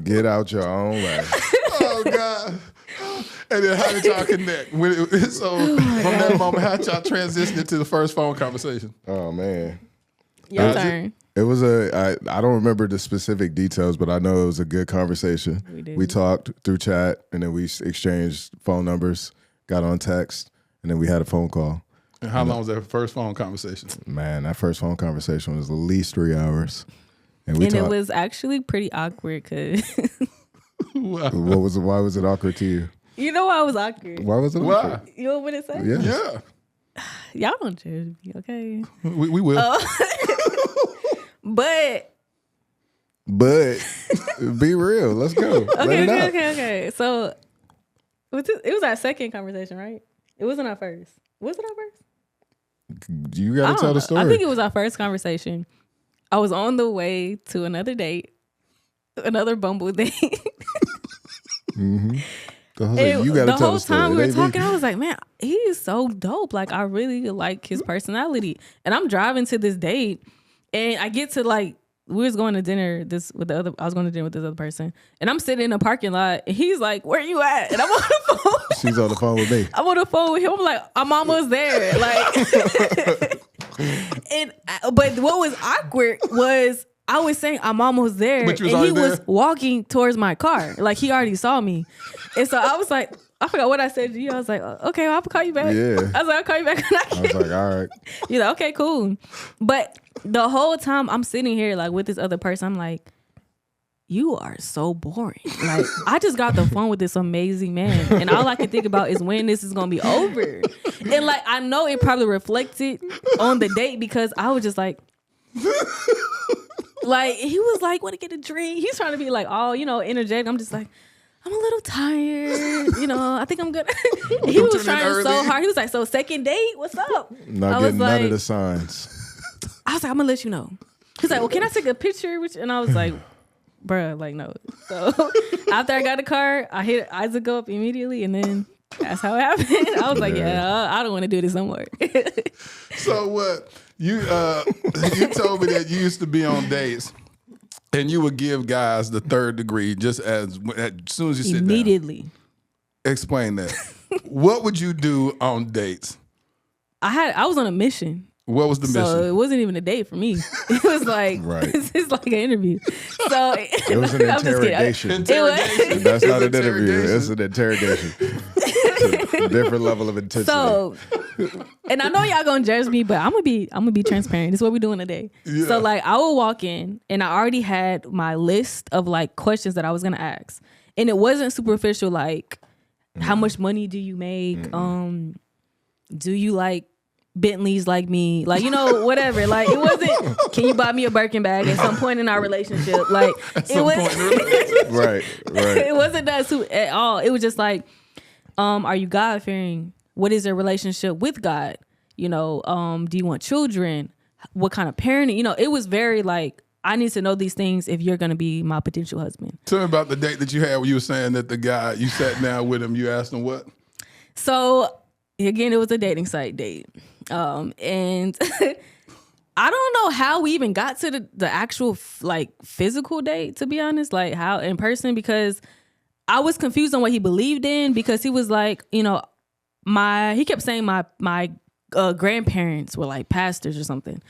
Get out your own way. Oh, God. And then how did y'all connect? From that moment, how did y'all transition into the first phone conversation? Oh, man. Your turn. It was I don't remember the specific details, but I know it was a good conversation. We talked through chat, and then we exchanged phone numbers, got on text, and then we had a phone call. And how long was that first phone conversation? Man, that first phone conversation was at least 3 hours. And it was actually pretty awkward because... Why was it awkward to you? You know why it was awkward? Why was it awkward? You know what it said? Yeah. Y'all don't judge me, okay? We will. But be real. Let's go. Okay. So it was our second conversation, right? It wasn't our first. Was it our first? You got to tell the story. I think it was our first conversation. I was on the way to another date, another Bumble date. Mm-hmm. You got to tell the story. The whole time we were talking, I was like, man, he is so dope. Like, I really like his personality. And I'm driving to this date, and I get to like, we was going to dinner I was going to dinner with this other person, and I'm sitting in a parking lot, and he's like, where you at? And I'm on the phone. She's on the phone with me. I'm on the phone with him. I'm like, I'm almost there. Like, but what was awkward was I was saying I'm almost there, and he was walking towards my car. Like, he already saw me. And so I was like, I forgot what I said to you. I was like, okay, well, I'll call you back. Yeah. I was like, I'll call you back when I I was like, all right. You're like, okay, cool. But the whole time I'm sitting here like with this other person, I'm like, you are so boring. Like, I just got the phone with this amazing man, and all I can think about is when this is gonna be over. And like, I know it probably reflected on the date because I was just like, like he was like, want to get a drink. He's trying to be like all, energetic. I'm just like, I'm a little tired. I think I'm gonna. He was trying so hard. He was like, so second date, what's up? Not getting none of the signs. I was like, I'm gonna let you know. He's like, well, can I take a picture? And I was like, bruh, like, no. So after I got the car, I hit Isaac up immediately, and then that's how it happened. I was like, yeah, I don't want to do this no more. So what you told me that you used to be on dates and you would give guys the third degree just as soon as you sit immediately. Down. Explain that. What would you do on dates? I was on a mission. What was the mission? So it wasn't even a date for me. It was like, it's like an interview. So it was an interrogation. That's not an interview. It's an interrogation. It's a different level of intensity. So, and I know y'all gonna judge me, but I'm gonna be transparent. This is what we're doing today. Yeah. So like, I will walk in and I already had my list of like questions that I was gonna ask, and it wasn't superficial. Like, how much money do you make? Do you like Bentleys like me? Like, whatever. Like, it wasn't, can you buy me a Birkin bag at some point in our relationship? Like, it was right. It wasn't that at all. It was just like, are you God fearing? What is your relationship with God? Do you want children? What kind of parenting? It was very like, I need to know these things if you're going to be my potential husband. Tell me about the date that you had where you were saying that the guy, you sat down with him, you asked him what? So, again, it was a dating site date. And I don't know how we even got to the actual like physical date, to be honest, like how in person, because I was confused on what he believed in, because he was like, he kept saying my grandparents were like pastors or something.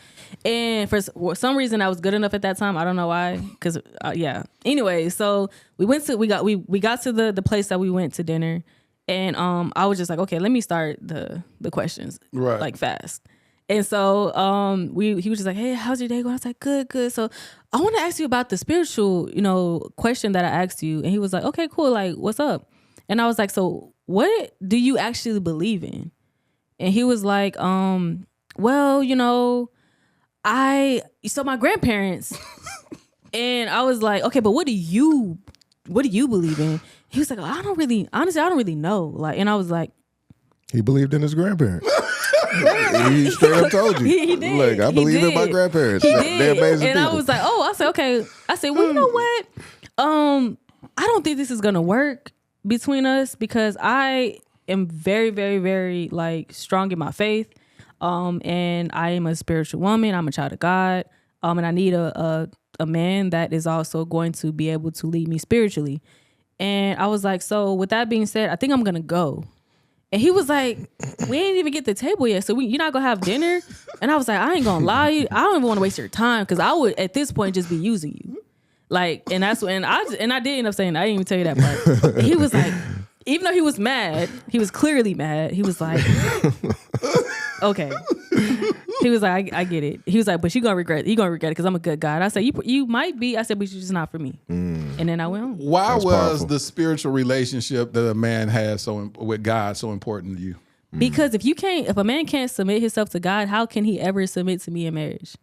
And for some reason I was good enough at that time. I don't know why. Cause yeah. Anyway, so we got to the place that we went to dinner. And I was just like, okay, let me start the questions like fast. And so he was just like, hey, how's your day going? I was like, good. So I want to ask you about the spiritual, question that I asked you. And he was like, okay, cool. Like, what's up? And I was like, so what do you actually believe in? And he was like, well, so my grandparents. And I was like, okay, but what do you believe in? He was like, I don't really know. Like, and I was like, he believed in his grandparents. He straight up told you. He did. Like, I believe in my grandparents. They're amazing and people. I was like, I said, okay. I said, well, you know what? I don't think this is gonna work between us, because I am very, very, very like strong in my faith. And I am a spiritual woman. I'm a child of God. And I need a man that is also going to be able to lead me spiritually. And I was like, so with that being said, I think I'm gonna go. And he was like, we ain't even get the table yet, so you're not gonna have dinner? And I was like, I ain't gonna lie, I don't even want to waste your time, because I would at this point just be using you. Like, and that's when I did end up saying, I didn't even tell you that part. And he was like, even though he was mad, he was clearly mad. He was like, okay. He was like, I get it. He was like, but you're gonna regret it because I'm a good guy. And I said, you might be. I said, but you're just not for me. And then I went home. Why was the spiritual relationship that a man has with God so important to you? Because if a man can't submit himself to God, how can he ever submit to me in marriage?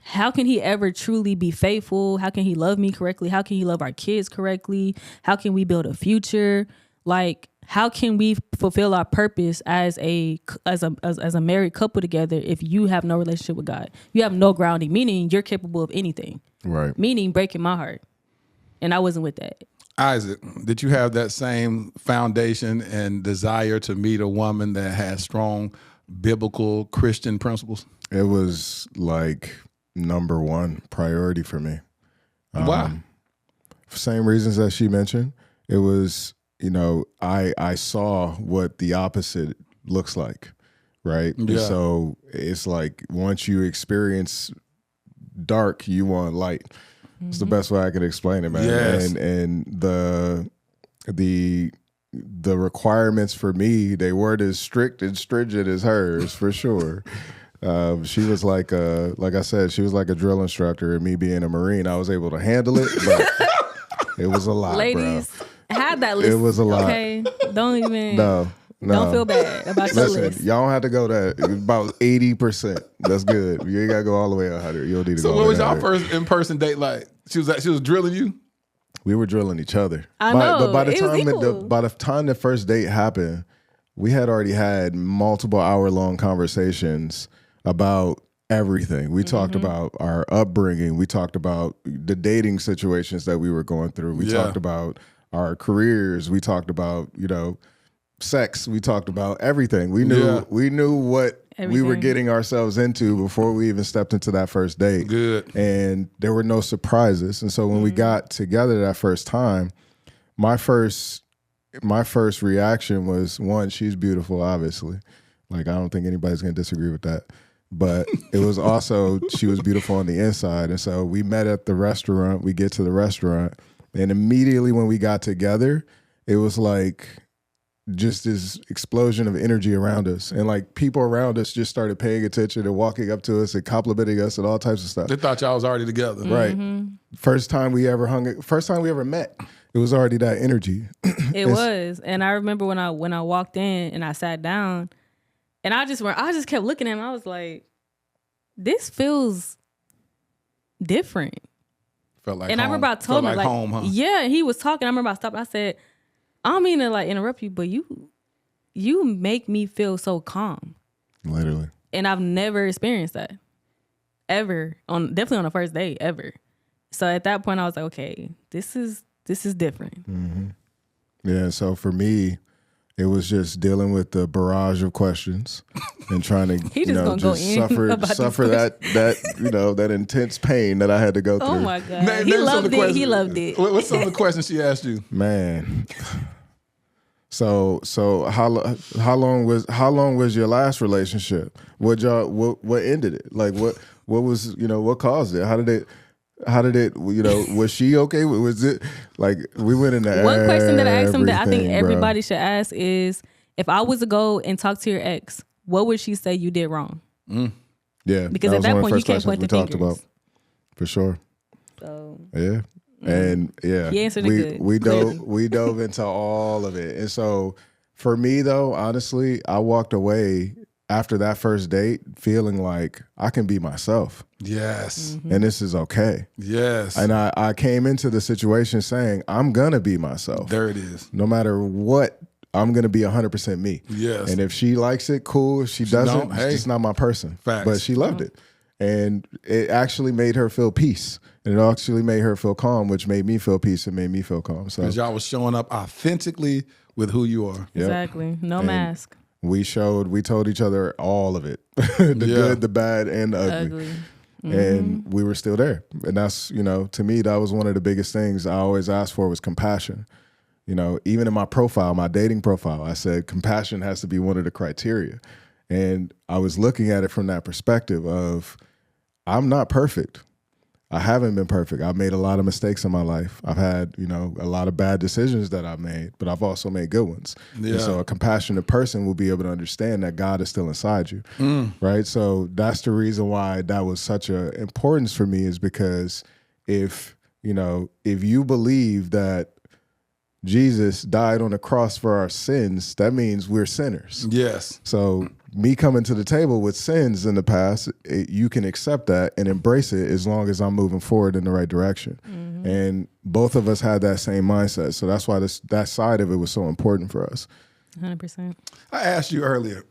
How can he ever truly be faithful? How can he love me correctly? How can he love our kids correctly? How can we build a future? Like, how can we fulfill our purpose as a married couple together if you have no relationship with God? You have no grounding, meaning you're capable of anything. Right. Meaning breaking my heart. And I wasn't with that. Isaac, did you have that same foundation and desire to meet a woman that has strong biblical Christian principles? It was like number one priority for me. Why? Same reasons that she mentioned. It was, I saw what the opposite looks like, right? Yeah. So it's like once you experience dark, you want light. It's the best way I could explain it, man. Yes. And the the requirements for me, they weren't as strict and stringent as hers, for sure. She was like I said, she was like a drill instructor, and me being a Marine, I was able to handle it, but it was a lot, Ladies, bro. have that list. It was a lot. Okay, don't even. No. Don't feel bad about your Listen, list. y'all don't have to go that about 80%. That's good. You ain't gotta go all the way 100. You don't need to go. So what was y'all 100. first in-person date like? She was drilling you? We were drilling each other. I know. But by the It was time equal. by the time the first date happened, we had already had multiple hour-long conversations about everything. We talked about our upbringing. We talked about the dating situations that we were going through. We talked about our careers. We talked about, sex. We talked about everything. We knew what we were getting ourselves into before we even stepped into that first date. Good. And there were no surprises. And so when we got together that first time, my first reaction was, one, she's beautiful, obviously. Like, I don't think anybody's gonna disagree with that. But it was also, she was beautiful on the inside. And so we met at the restaurant. We get to the restaurant, and immediately when we got together, it was like just this explosion of energy around us, and like people around us just started paying attention and walking up to us and complimenting us and all types of stuff. They thought y'all was already together. Right. First time we ever met, it was already that energy. It was. And I remember when I walked in and I sat down, and I just kept looking at him. I was like, this feels different. Felt like and home. I remember I told him, like home, huh? Yeah, he was talking. I remember I stopped. I said, I don't mean to like interrupt you, but you make me feel so calm. Literally. And I've never experienced that ever, definitely on the first date ever. So at that point I was like, okay, this is different. Mm-hmm. Yeah. So for me, it was just dealing with the barrage of questions and trying to, suffer that intense pain that I had to go through. Oh my God. Name He some of loved the it. questions. He loved it. What's some of the questions she asked you? Man. So how long was your last relationship? What ended it? Like what was, what caused it? How did it, was she okay? Was it like we went into one question that I asked him that I think everything, everybody should ask is, if I was to go and talk to your ex, what would she say you did wrong? Yeah. Because at that point you can't point the fingers. About, for sure. So yeah. And yeah, he answered it good. We dove into all of it. And so for me though, honestly, I walked away after that first date feeling like I can be myself. Yes. And this is okay. Yes. And I came into the situation saying, I'm gonna be myself. There it is. No matter what, I'm gonna be 100% me. Yes. And if she likes it, cool. If she doesn't, hey. it's just not my person. Facts. But she loved it. And it actually made her feel peace. And it actually made her feel calm, which made me feel peace and made me feel calm. So because y'all was showing up authentically with who you are. Yep. Exactly. No mask. We told each other all of it. The good, the bad, and the ugly. And we were still there. And that's, to me, that was one of the biggest things I always asked for was compassion. Even in my profile, my dating profile, I said compassion has to be one of the criteria. And I was looking at it from that perspective of, I'm not perfect. I haven't been perfect. I've made a lot of mistakes in my life. I've had, a lot of bad decisions that I've made, but I've also made good ones. Yeah. And so a compassionate person will be able to understand that God is still inside you, right? So that's the reason why that was such an importance for me, is because if you believe that Jesus died on the cross for our sins, that means we're sinners. Yes. So me coming to the table with sins in the past, you can accept that and embrace it as long as I'm moving forward in the right direction. And both of us had that same mindset. So that's why that side of it was so important for us. 100%. I asked you earlier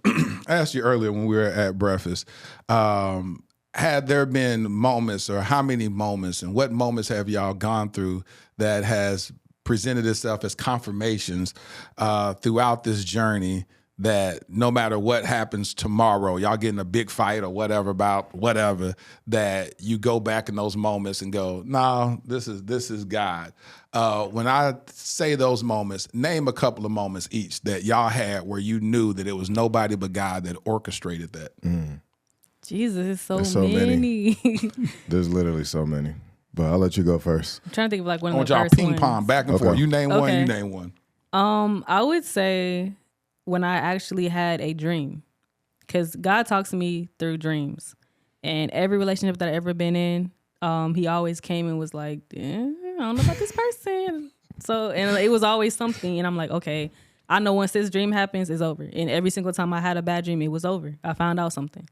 when we were at breakfast, had there been moments, or how many moments, and what moments have y'all gone through that has presented itself as confirmations throughout this journey that no matter what happens tomorrow, y'all get in a big fight or whatever about whatever, that you go back in those moments and go, no, this is God. When I say those moments, name a couple of moments each that y'all had where you knew that it was nobody but God that orchestrated that. Jesus, it's so many. There's literally so many. But I'll let you go first. I'm trying to think of like one I of want the y'all first ping ones. pong back and Okay. forth. You name one, Okay. you name one. I would say when I actually had a dream, because God talks to me through dreams, and every relationship that I've ever been in, he always came and was like, I don't know about this person. So, and it was always something, and I'm like, okay, I know once this dream happens, it's over. And every single time I had a bad dream, it was over. I found out something.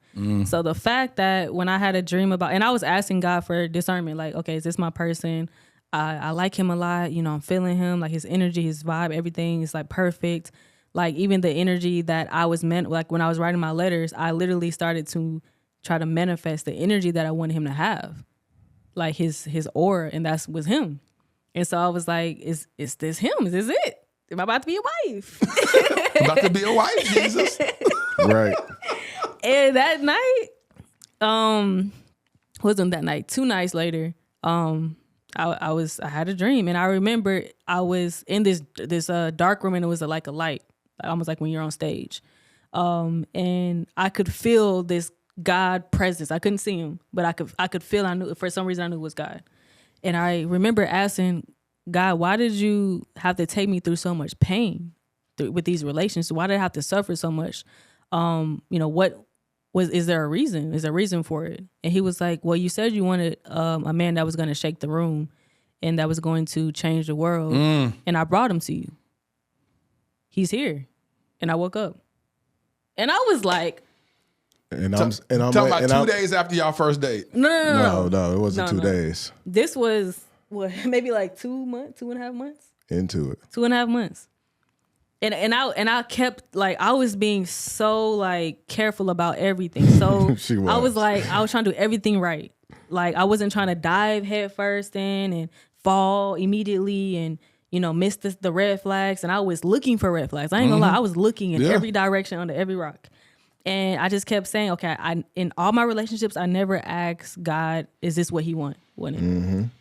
So the fact that when I had a dream about, and I was asking God for discernment, like, okay, is this my person? I like him a lot. You know, I'm feeling him, like his energy, his vibe, everything is like perfect. Like even the energy that I was meant, like when I was writing my letters, I literally started to try to manifest the energy that I wanted him to have, like his aura, and that was him. And so I was like, is this him? Is this it? Am I about to be a wife? About to be a wife, Jesus. Right. And that night, wasn't that night, 2 nights later, I had a dream, and I remember I was in this dark room, and it was like a light, almost like when you're on stage. And I could feel this God presence. I couldn't see him, but I could feel, I knew, for some reason I knew it was God. And I remember asking God, why did you have to take me through so much pain with these relationships? Why did I have to suffer so much? Is there a reason? Is there a reason for it? And he was like, well, you said you wanted a man that was going to shake the room and that was going to change the world. And I brought him to you. He's here. And I woke up. And I was like, I'm talking about 2 days after y'all first date. No, it wasn't 2 days. This was maybe like 2 months, 2.5 months Into it. 2.5 months. And I kept, like, I was being so like careful about everything. So She was. I was trying to do everything right. Like I wasn't trying to dive head first in and fall immediately and, miss the red flags. And I was looking for red flags. I ain't gonna lie, I was looking in every direction under every rock. And I just kept saying, okay, in all my relationships, I never asked God, is this what he wanted?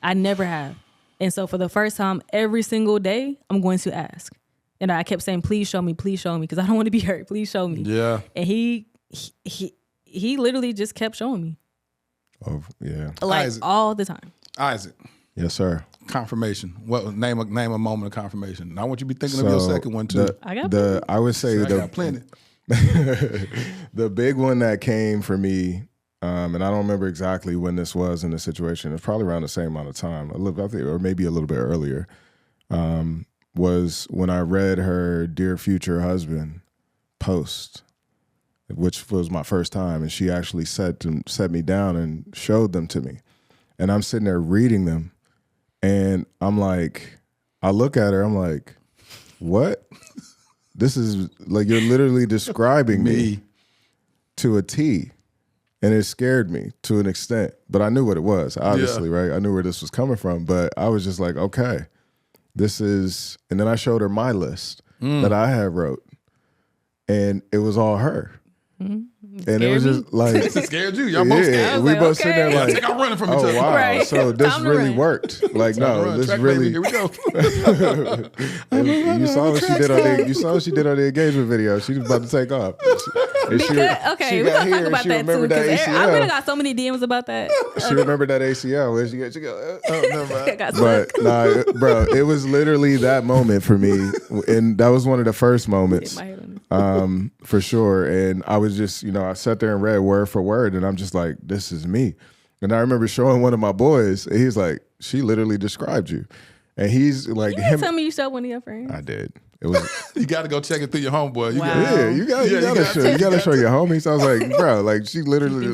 I never have. And so for the first time, every single day, I'm going to ask. And I kept saying, please show me, because I don't want to be hurt. Please show me. Yeah. And he literally just kept showing me. Oh, yeah. Like Isaac. all the time. Isaac, Yes, sir. confirmation. What name a moment of confirmation? And I want you to be thinking of your second one too. I got plenty. I would say I got plenty. the big one that came for me, and I don't remember exactly when this was in the situation. It's probably around the same amount of time, I think, or maybe a little bit earlier. Was when I read her Dear Future Husband post, which was my first time, and she actually set me down and showed them to me. And I'm sitting there reading them, and I'm like, I look at her, I'm like, what? This is like, you're literally describing me to a T. And it scared me to an extent, but I knew what it was, obviously, right? I knew where this was coming from, but I was just like, okay, this is, and then I showed her my list that I had wrote, and it was all her. And it was just like, It scared you. Y'all both scared. we like, both sitting there okay. like, Take out running from each oh other. wow, Right. so this Time to really run. worked. Like, no, Run, this track really. baby. Here we go. You saw what she did on the. You saw what she did on the engagement video. She was about to take off. Okay, we're gonna talk about that too. Because I really got so many DMs about that. She remembered that ACL where she go. Oh, never mind. I got But nah, bro, it was literally that moment for me, and that was one of the first moments, my head on it. for sure. And I was just, I sat there and read word for word, and I'm just like, this is me. And I remember showing one of my boys, and he's like, she literally described you, and he's like, You didn't tell me you showed one of your friends. I did. It was. You got to go check it through your homeboy. You Wow. gotta- Yeah, you gotta show your homies. I was like, bro, like she literally,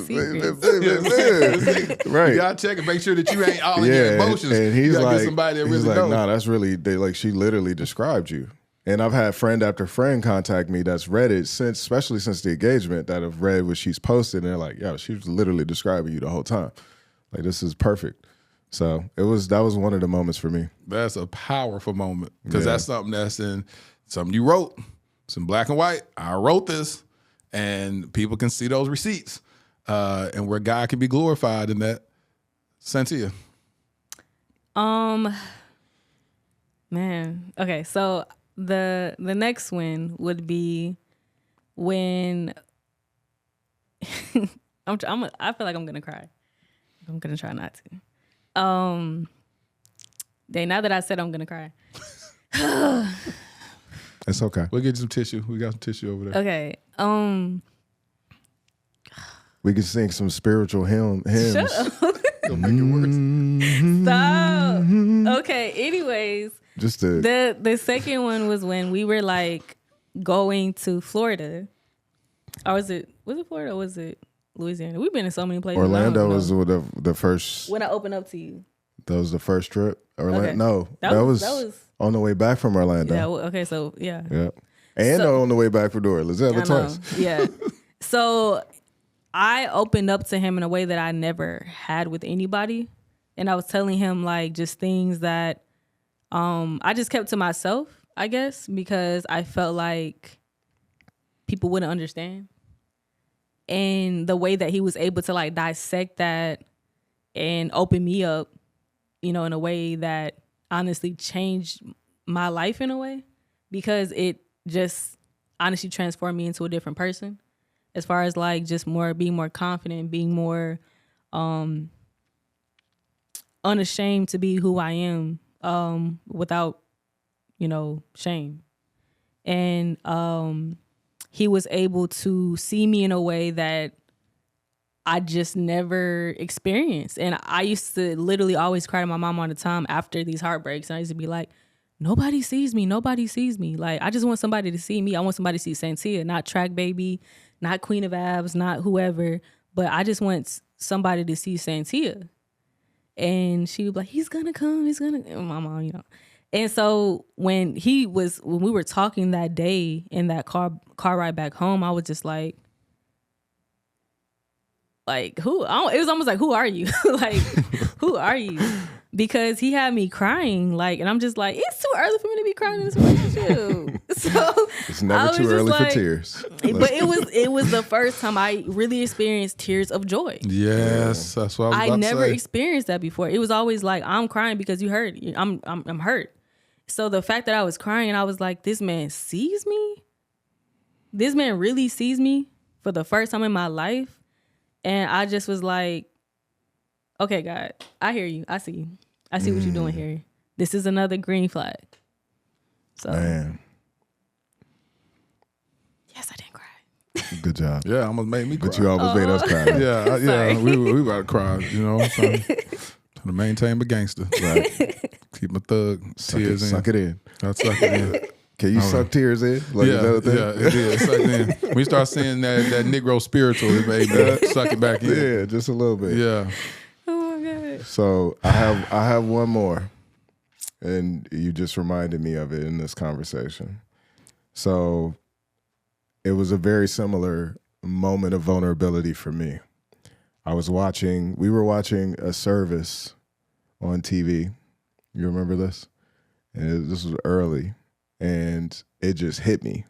right? You got to check and make sure that you ain't all in Yeah, your emotions. and he's you gotta like, get somebody that he's really like, knows. nah, that's really she literally described you. And I've had friend after friend contact me that's read it especially since the engagement, that have read what she's posted, and they're like, yo, she was literally describing you the whole time. Like, this is perfect. So that was one of the moments for me. That's a powerful moment because that's something something you wrote. It's in black and white. I wrote this, and people can see those receipts, and where God can be glorified in that. Santia. Man. Okay, so the next one would be when I feel like I'm gonna cry. I'm gonna try not to. Now that I said I'm gonna cry. It's okay. We'll get you some tissue. We got some tissue over there. Okay. We can sing some spiritual hymns. Shut up. Don't make it worse. Stop. Okay. Anyways, Just to the second one was when we were like going to Florida, or was it Florida or was it Louisiana? We've been in so many places. Orlando was the first. When I opened up to you. That was the first trip. Orlando. Okay. No, that was on the way back from Orlando. Yeah. Okay. So yeah. Yeah. And on the way back from New Orleans. Yeah, twice. Yeah. So I opened up to him in a way that I never had with anybody. And I was telling him like just things that I just kept to myself, I guess, because I felt like people wouldn't understand. And the way that he was able to like dissect that and open me up, you know, in a way that honestly changed my life in a way, because it just honestly transformed me into a different person. As far as like just being more confident, being more unashamed to be who I am without, you know, shame. And he was able to see me in a way that I just never experienced. And I used to literally always cry to my mom all the time after these heartbreaks. And I used to be like, nobody sees me. Nobody sees me. Like, I just want somebody to see me. I want somebody to see Santia, not Track Baby, not Queen of Abs, not whoever. But I just want somebody to see Santia. And she would be like, he's going to come. He's going to. My mom, you know. And so when we were talking that day in that car ride back home, I was just like who? It was almost like, who are you? Like, who are you? Because he had me crying, like, and I'm just like, it's too early for me to be crying in this relationship. So it's never too early for tears. But it was the first time I really experienced tears of joy. Yes, that's what I was about to say. I never experienced that before. It was always like, I'm crying because you hurt. I'm hurt. So the fact that I was crying, I was like, this man sees me. This man really sees me for the first time in my life. And I just was like, okay, God, I hear you. I see you. I see what you're doing here. This is another green flag. So, man. Yes, I didn't cry. Good job. Yeah, almost made me cry. But you almost made us cry. Yeah, we about to cry, you know. Trying to maintain my gangster. Right. Keep my thug tears in. Suck it in. I suck it in. Can you suck tears in? Like, yeah, it is. Suck it in. When you start seeing that Negro spiritual, it made me suck it back in. Yeah, just a little bit. Yeah. Oh my God. So I have one more, and you just reminded me of it in this conversation. So it was a very similar moment of vulnerability for me. We were watching a service on TV. You remember this? And this was early, and it just hit me,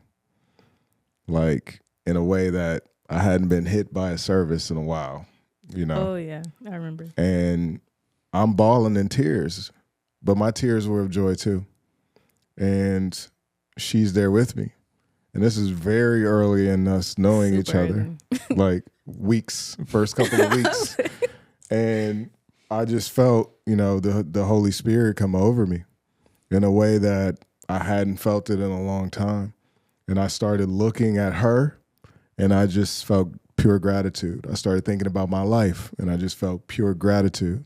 like in a way that I hadn't been hit by a service in a while, you know? Oh yeah, I remember. And I'm bawling in tears, but my tears were of joy too. And she's there with me. And this is very early in us knowing each other, like first couple of weeks. And I just felt, you know, the Holy Spirit come over me in a way that I hadn't felt it in a long time. And I started looking at her, and I just felt pure gratitude. I started thinking about my life, and I just felt pure gratitude.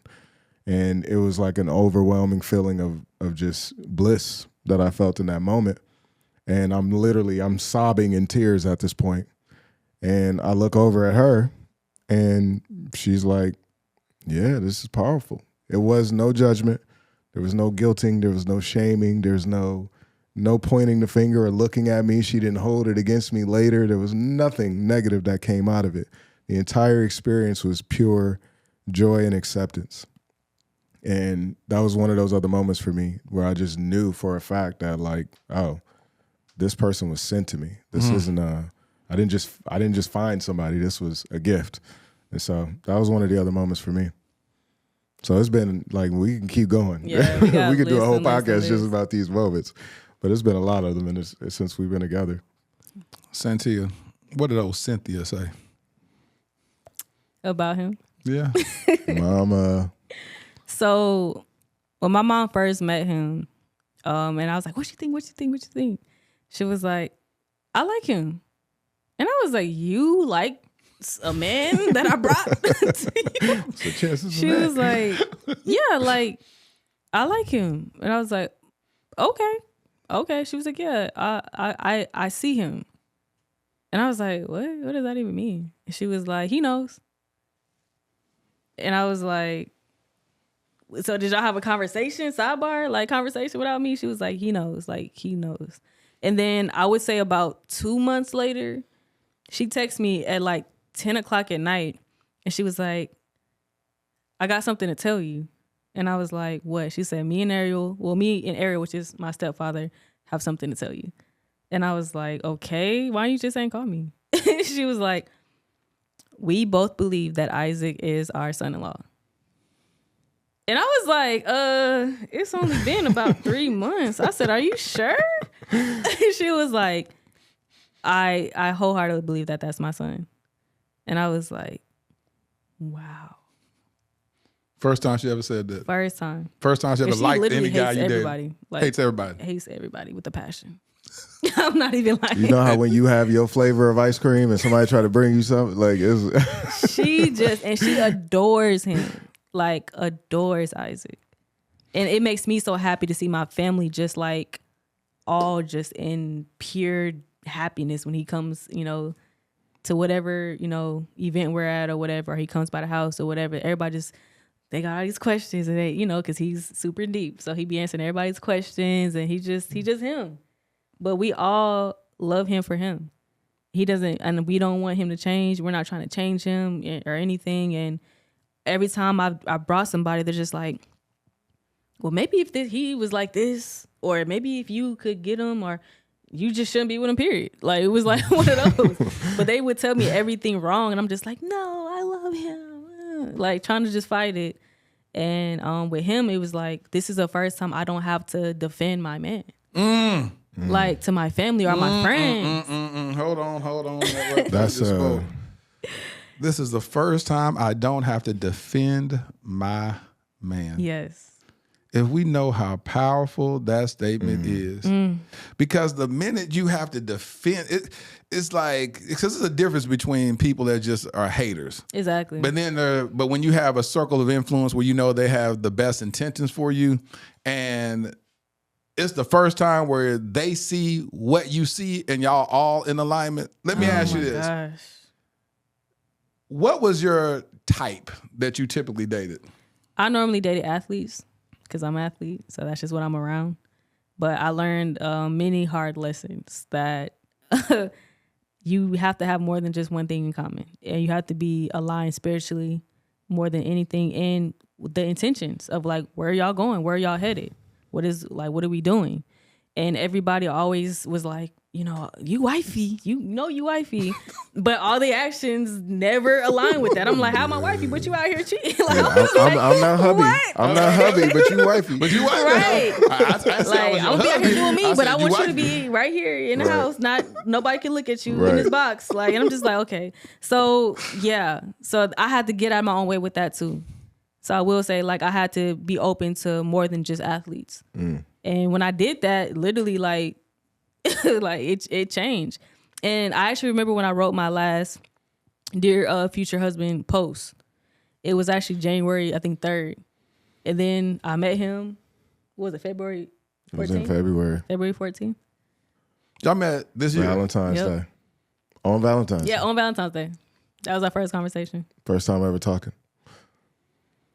And it was like an overwhelming feeling of just bliss that I felt in that moment. And I'm sobbing in tears at this point. And I look over at her, and she's like, yeah, this is powerful. It was no judgment. There was no guilting. There was no shaming. There's no pointing the finger or looking at me. She didn't hold it against me later. There was nothing negative that came out of it. The entire experience was pure joy and acceptance. And that was one of those other moments for me where I just knew for a fact that, like, oh, this person was sent to me. This isn't I didn't just find somebody. This was a gift. And so that was one of the other moments for me. So it's been like, we can keep going. Yeah, we could do a whole podcast just about these moments. But it's been a lot of them since we've been together. Santia, what did old Cynthia say? About him? Yeah. Mama. So when my mom first met him, and I was like, what you think? She was like, I like him. And I was like, you like a man that I brought to you? She was like, yeah, like, I like him. And I was like, okay. She was like, yeah, I see him. And I was like, what does that even mean? And she was like, he knows. And I was like, so did y'all have a conversation, sidebar, like conversation without me? She was like, he knows. And then I would say about 2 months later, she texted me at like 10 o'clock at night. And she was like, I got something to tell you. And I was like, what? She said, me and Ariel, which is my stepfather, have something to tell you. And I was like, okay, why you just ain't call me? She was like, we both believe that Isaac is our son-in-law. And I was like, it's only been about 3 months. I said, are you sure? She was like, I wholeheartedly believe that that's my son. And I was like, wow. First time she ever said that. First time she ever liked any guy you dated. Hates everybody. Hates everybody with a passion. I'm not even lying. You know how when you have your flavor of ice cream and somebody try to bring you something, like it's she adores him, like adores Isaac. And it makes me so happy to see my family just like all just in pure happiness when he comes, to whatever, event we're at or whatever, or he comes by the house or whatever. Everybody they got all these questions and they, because he's super deep. So he be answering everybody's questions and he just him. But we all love him for him. He doesn't, and we don't want him to change. We're not trying to change him or anything. And every time I brought somebody, they're just like, well, maybe if he was like this, or maybe if you could get him, or you just shouldn't be with him, period. Like, it was like one of those. But they would tell me everything wrong. And I'm just like, no, I love him. Like, trying to just fight it. And with him, it was like, this is the first time I don't have to defend my man. Like, to my family or my friends. Hold on. This is the first time I don't have to defend my man. Yes. If we know how powerful that statement is, because the minute you have to defend it, it's like, because there's a difference between people that just are haters. Exactly. But when you have a circle of influence where you know they have the best intentions for you, and it's the first time where they see what you see and y'all all in alignment. Let me ask you this. Gosh. What was your type that you typically dated? I normally dated athletes because I'm an athlete, so that's just what I'm around. But I learned many hard lessons that you have to have more than just one thing in common. And you have to be aligned spiritually more than anything, and the intentions of like, where y'all going? Where y'all headed? What are we doing? And everybody always was like, you wifey, you wifey. But all the actions never align with that. I'm like, how am I wifey? But you out here cheating. Like, I'm not hubby. What? I'm not hubby, but you wifey. But you wifey. Right. I'm gonna be out here doing me, but I want you to be right here in the house. Nobody can look at you in this box. Like, and I'm just like, okay. So yeah. So I had to get out of my own way with that too. So I will say, like, I had to be open to more than just athletes. And when I did that, literally, like, it changed. And I actually remember when I wrote my last Dear Future Husband post. It was actually January, I think, 3rd. And then I met him, what was it, February 14th? It was in February. February 14th. Y'all met this year? Valentine's Day. On Valentine's Day. Yeah, on Valentine's Day. That was our first conversation. First time ever talking.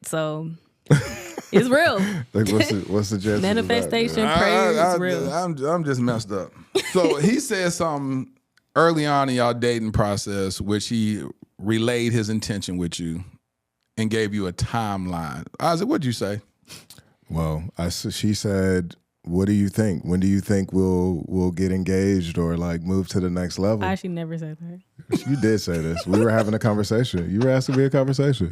So it's real. Like, what's the gist? Manifestation, prayer is real. I'm just messed up. So he said something early on in y'all dating process, which he relayed his intention with you and gave you a timeline. Isaac, what'd you say? Well, she said, what do you think? When do you think we'll get engaged or like move to the next level? I actually never said that. You did say this. We were having a conversation. You were asking me a conversation.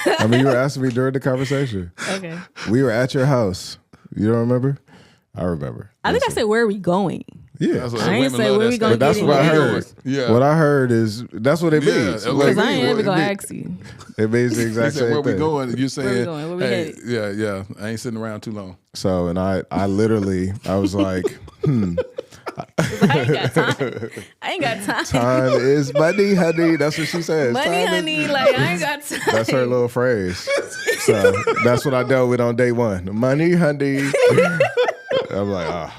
I mean, you were asking me during the conversation. Okay. We were at your house. You don't remember? I remember. I think I said, where are we going? Yeah. I ain't say where we going to get That's what I heard. Yeah. What I heard is, that's what it means. Because I ain't ever going to ask you. It means the exact same where thing. we going? You saying, where we going? Where we headed? Yeah. I ain't sitting around too long. So, and I literally, I was like, Because I ain't got time. I ain't got time. Time is money, honey. That's what she says. Money, Time honey. Like, I ain't got time. That's her little phrase. So that's what I dealt with on day one. Money, honey. I'm like, oh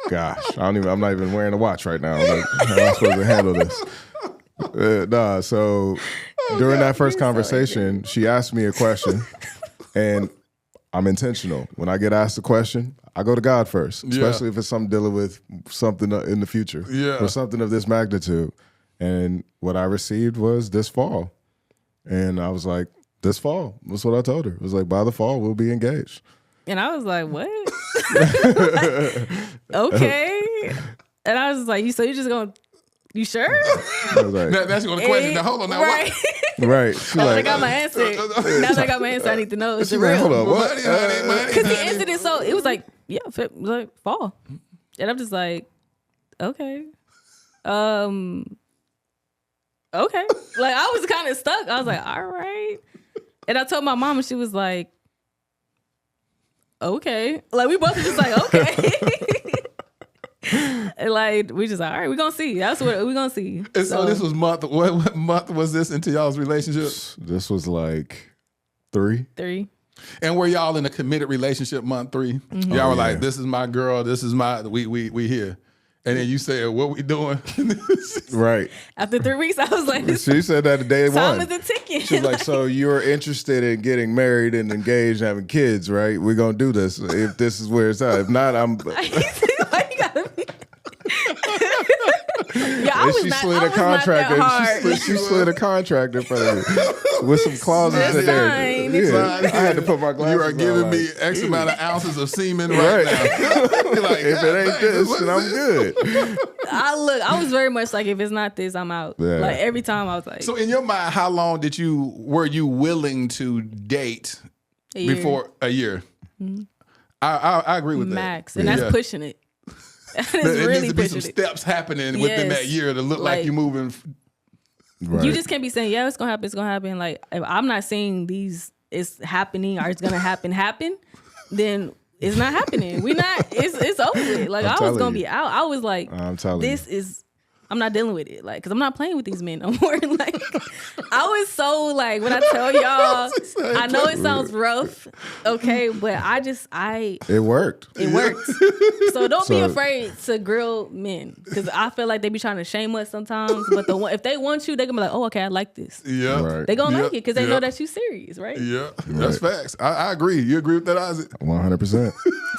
gosh, I'm not even wearing a watch right now. Like, how am I supposed to handle this? So during that first conversation, she asked me a question, and I'm intentional. When I get asked a question, I go to God first, especially if it's something dealing with something in the future or something of this magnitude. And what I received was this fall. And I was like, this fall. That's what I told her. It was like, by the fall, we'll be engaged. And I was like, what? Okay. And I was like, you just going to, you sure? I was like, that's going to question. Now, hold on. Now, right. Right. She's like, I got my answer. Now that I got my answer, I need to know. Is it real? Hold on, what? Because he answered it so, it was like, yeah, like fall. And I'm just like, okay. Okay. Like, I was kind of stuck. I was like, all right. And I told my mom, and she was like, okay. Like, we both were just like, okay. And like, we just like, all right, we're going to see. That's what we're going to see. And so this was what month was this into y'all's relationship? This was like 3. 3. And were y'all in a committed relationship month 3? Mm-hmm. Y'all were like, this is my girl, this is my, we here. And then you said, what we doing? Right. After 3 weeks, I was like, she said that the day time one. is a ticking. She's like, so you're interested in getting married and engaged and having kids, right? We're going to do this if this is where it's at. If not, I'm... Why you gotta be... Yeah, I was she not, slid I a was contract not that hard. she slid a contract in front of me with some clauses in there. I had to put my glasses on. You are giving me X amount of ounces of semen right now. Like, if it ain't this, then I'm good. I was very much like, if it's not this, I'm out. Yeah. Like, every time I was like... So in your mind, how long were you willing to date before a year? Mm-hmm. I agree with Max, and that's pushing it. There needs to be some steps happening within that year to look like you're moving. Right. You just can't be saying, yeah, it's gonna happen. Like, if I'm not saying these it's happening or it's gonna happen, then it's not happening. It's over with. Like, I was gonna be out. I was like, I'm not dealing with it. Like, cause I'm not playing with these men no more. Like, I was so like, when I tell y'all, I know it sounds rough, okay, but it worked. It worked. So don't be afraid to grill men, cause I feel like they be trying to shame us sometimes. But if they want you, they gonna be like, oh, okay, I like this. Yeah, right. They gonna like it, cause they know that you serious, right? Yeah, that's facts. I agree. You agree with that, Isaac? 100%.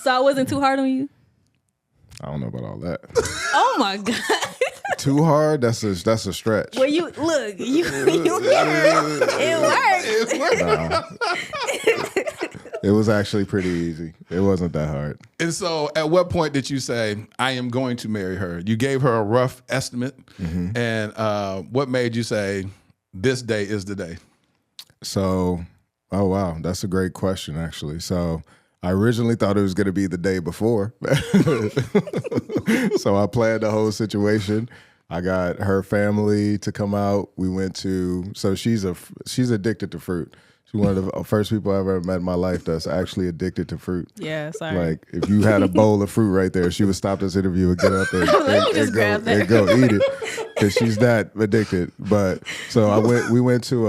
So I wasn't too hard on you. I don't know about all that. Oh my God. Too hard? That's a stretch. Well, you it worked. Nah. It was actually pretty easy. It wasn't that hard. And so at what point did you say, I am going to marry her? You gave her a rough estimate. Mm-hmm. And what made you say, this day is the day? So, oh, wow. That's a great question, actually. So I originally thought it was going to be the day before. So I planned the whole situation. I got her family to come out. We went to, so she's addicted to fruit. She's one of the first people I ever met in my life that's actually addicted to fruit. Yeah, sorry. Like, if you had a bowl of fruit right there, she would stop this interview and get up and go eat it, because she's that addicted. But so we went to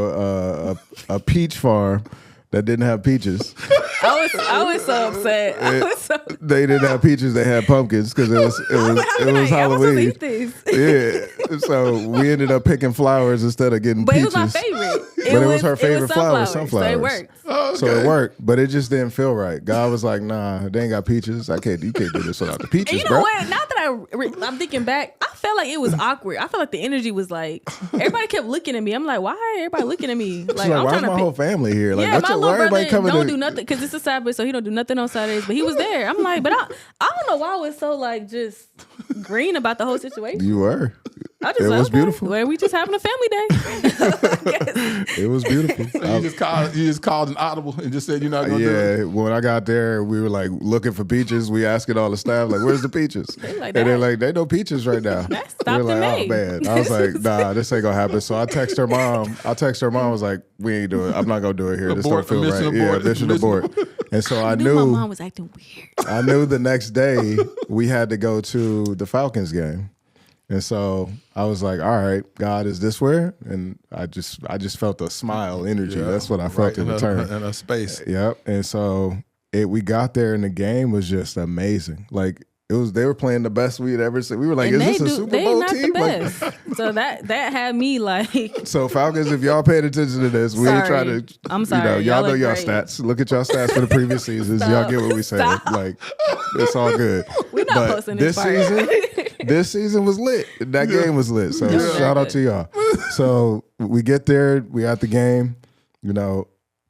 a peach farm that didn't have peaches. I was so upset. They didn't have peaches. They had pumpkins because it was Halloween. Yeah, so we ended up picking flowers instead of getting peaches. But it was my favorite. But it was her favorite flower, sunflowers. So it worked. Oh, okay. So it worked, but it just didn't feel right. God was like, "Nah, they ain't got peaches. You can't do this without the peaches." And you know what? Now that I'm thinking back, I felt like it was awkward. I felt like the energy was like, everybody kept looking at me. I'm like, why everybody looking at me? Like, I'm why trying is my whole family here? Like, yeah, my little brother don't do to... nothing because it's a Sabbath, so he don't do nothing on Saturdays. But he was there. I'm like, but I don't know why I was so like just green about the whole situation. You were. It was beautiful. Well, we just having a family day. It was beautiful. So you just called an audible and just said you're not gonna do it. Yeah, when I got there, we were like looking for peaches. We asking all the staff like, "Where's the peaches?" They're like, "They no peaches right now." We're like, "Oh man!" I was like, "Nah, this ain't gonna happen." So I text her mom. I was like, "We ain't doing it. I'm not gonna do it here. This don't feel right." Yeah, mission abort. And so I knew my mom was acting weird. I knew the next day we had to go to the Falcons game. And so I was like, all right, God, is this where? And I just felt a smile energy. That's what I felt in the turn. In a space. Yep. And so we got there and the game was just amazing. Like they were playing the best we had ever seen. We were like, And is this a Super Bowl not team? The best. So that had me like. So Falcons, if y'all paid attention to this, we ain't trying to. I'm sorry. Y'all know look y'all great. stats. Look at y'all stats for the previous seasons. Y'all get what we said. Like it's all good. We're not But posting this part. This season was lit. That game was lit. So shout out to y'all. So we get there, we at the game,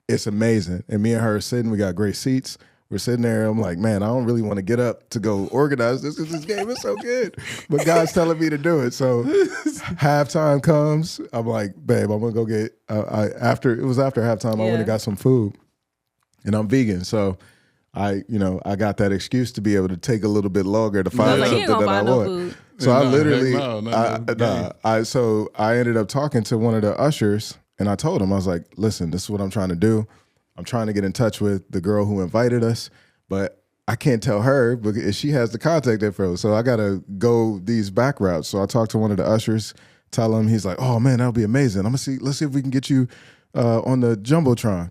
it's amazing. And me and her are sitting, we got great seats. We're sitting there, I'm like, man, I don't really want to get up to go organize this because this game is so good. But God's telling me to do it. So halftime comes, I'm like, babe, I'm gonna go get after halftime, I went and got some food. And I'm vegan, so I got that excuse to be able to take a little bit longer to find something that I want. So I literally, I ended up talking to one of the ushers, and I told him, I was like, listen, this is what I'm trying to do. I'm trying to get in touch with the girl who invited us, but I can't tell her because she has the contact info. So I got to go these back routes. So I talked to one of the ushers, tell him, he's like, oh man, that'll be amazing. Let's see if we can get you on the Jumbotron.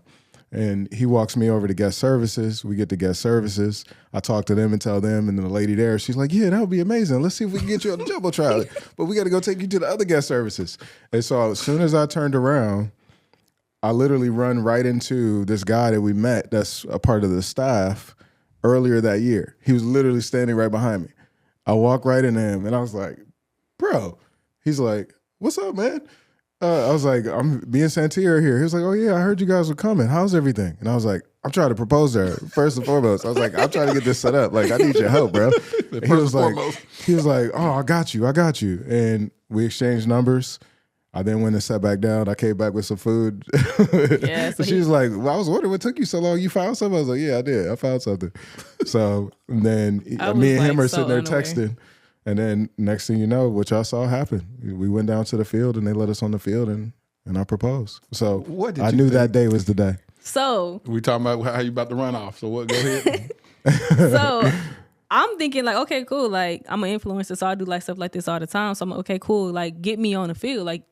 And he walks me over to guest services. We get to guest services. I talk to them and tell them, and then the lady there, she's like, yeah, that would be amazing. Let's see if we can get you on the Jumbotron. But we got to go take you to the other guest services. And so as soon as I turned around, I literally run right into this guy that we met that's a part of the staff earlier that year. He was literally standing right behind me. I walk right into him, and I was like, bro. He's like, what's up, man? I was like, me and Santia are here. He was like, oh yeah, I heard you guys were coming. How's everything? And I was like, I'm trying to propose to her, first and foremost. I was like, I'm trying to get this set up. Like, I need your help, bro. He was like, oh, I got you. And we exchanged numbers. I then went and sat back down. I came back with some food. Yeah, so she was like, well, I was wondering what took you so long. You found something? I was like, yeah, I did. I found something. So then me and him are sitting there texting. And then next thing you know, what y'all saw happen. We went down to the field and they let us on the field and I proposed. So I knew that day was the day. So we talking about how you about to run off. So what? Go ahead. So I'm thinking like, okay, cool. Like I'm an influencer, so I do like stuff like this all the time. So I'm like, okay, cool. Like get me on the field, like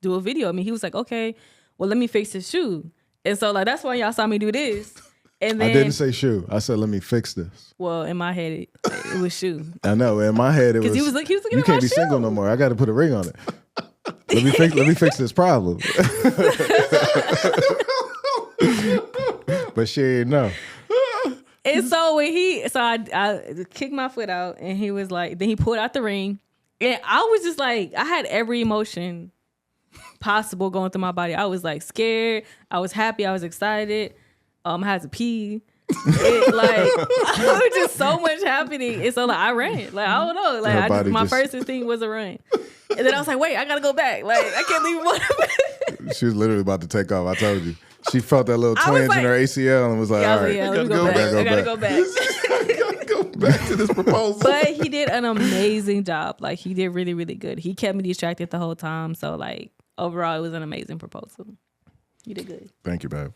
do a video. I mean, he was like, okay, well let me fix his shoe. And so like that's why y'all saw me do this. And then, I didn't say shoe. I said, let me fix this. Well, in my head, it was shoe. I know. In my head, it was. He was looking you at can't my be shoe. single no more. I got to put a ring on it. Let me fix this problem. But she didn't know. And so when I kicked my foot out, and he was like, then he pulled out the ring, and I was just like, I had every emotion possible going through my body. I was like scared. I was happy. I was excited. I had to pee. I was just so much happening. And so like I ran. Like I don't know. Like my first instinct was a run. And then I was like, wait, I gotta go back. Like I can't leave one. She was literally about to take off. I told you. She felt that little twinge in her ACL and was like, all right, let me go back. I gotta go back. I gotta go back to this proposal. But he did an amazing job. Like he did really, really good. He kept me distracted the whole time. So like overall, it was an amazing proposal. You did good. Thank you, babe.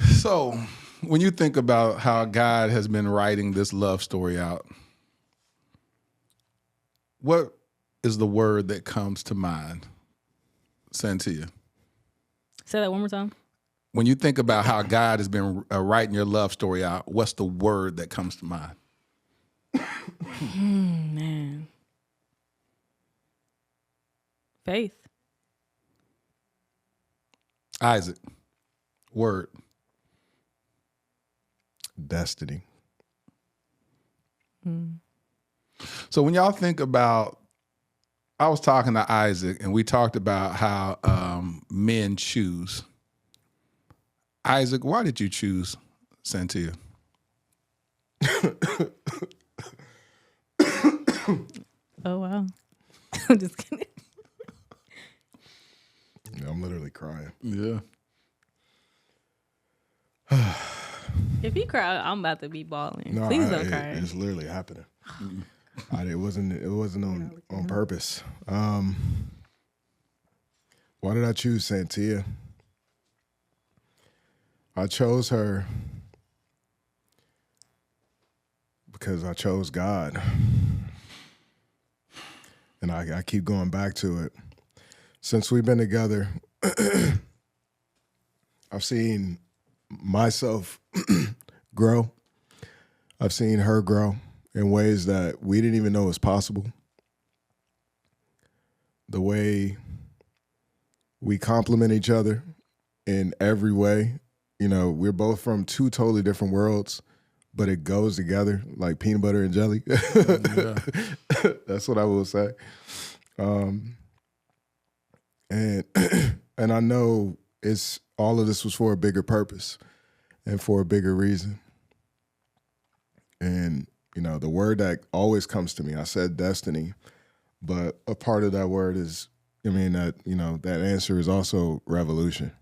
So, when you think about how God has been writing this love story out, what is the word that comes to mind, Santia? Say that one more time. When you think about how God has been writing your love story out, what's the word that comes to mind? Man. Faith. Isaac. Word. Destiny. So when y'all think about, I was talking to Isaac and we talked about how men choose. Isaac, why did you choose Santia? Oh, wow. I'm just kidding. Yeah, I'm literally crying. Yeah. If he cry, I'm about to be bawling. No, Please don't cry. It's literally happening. It wasn't on purpose. Why did I choose Santia? I chose her because I chose God. and I keep going back to it. Since we've been together, I've seen myself grow. I've seen her grow in ways that we didn't even know was possible. The way we complement each other in every way. You know, we're both from two totally different worlds, but it goes together like peanut butter and jelly. That's what I will say. And I know it's all of this was for a bigger purpose and for a bigger reason. And, you know, the word that always comes to me, I said destiny, but a part of that word is, that answer is also revolution.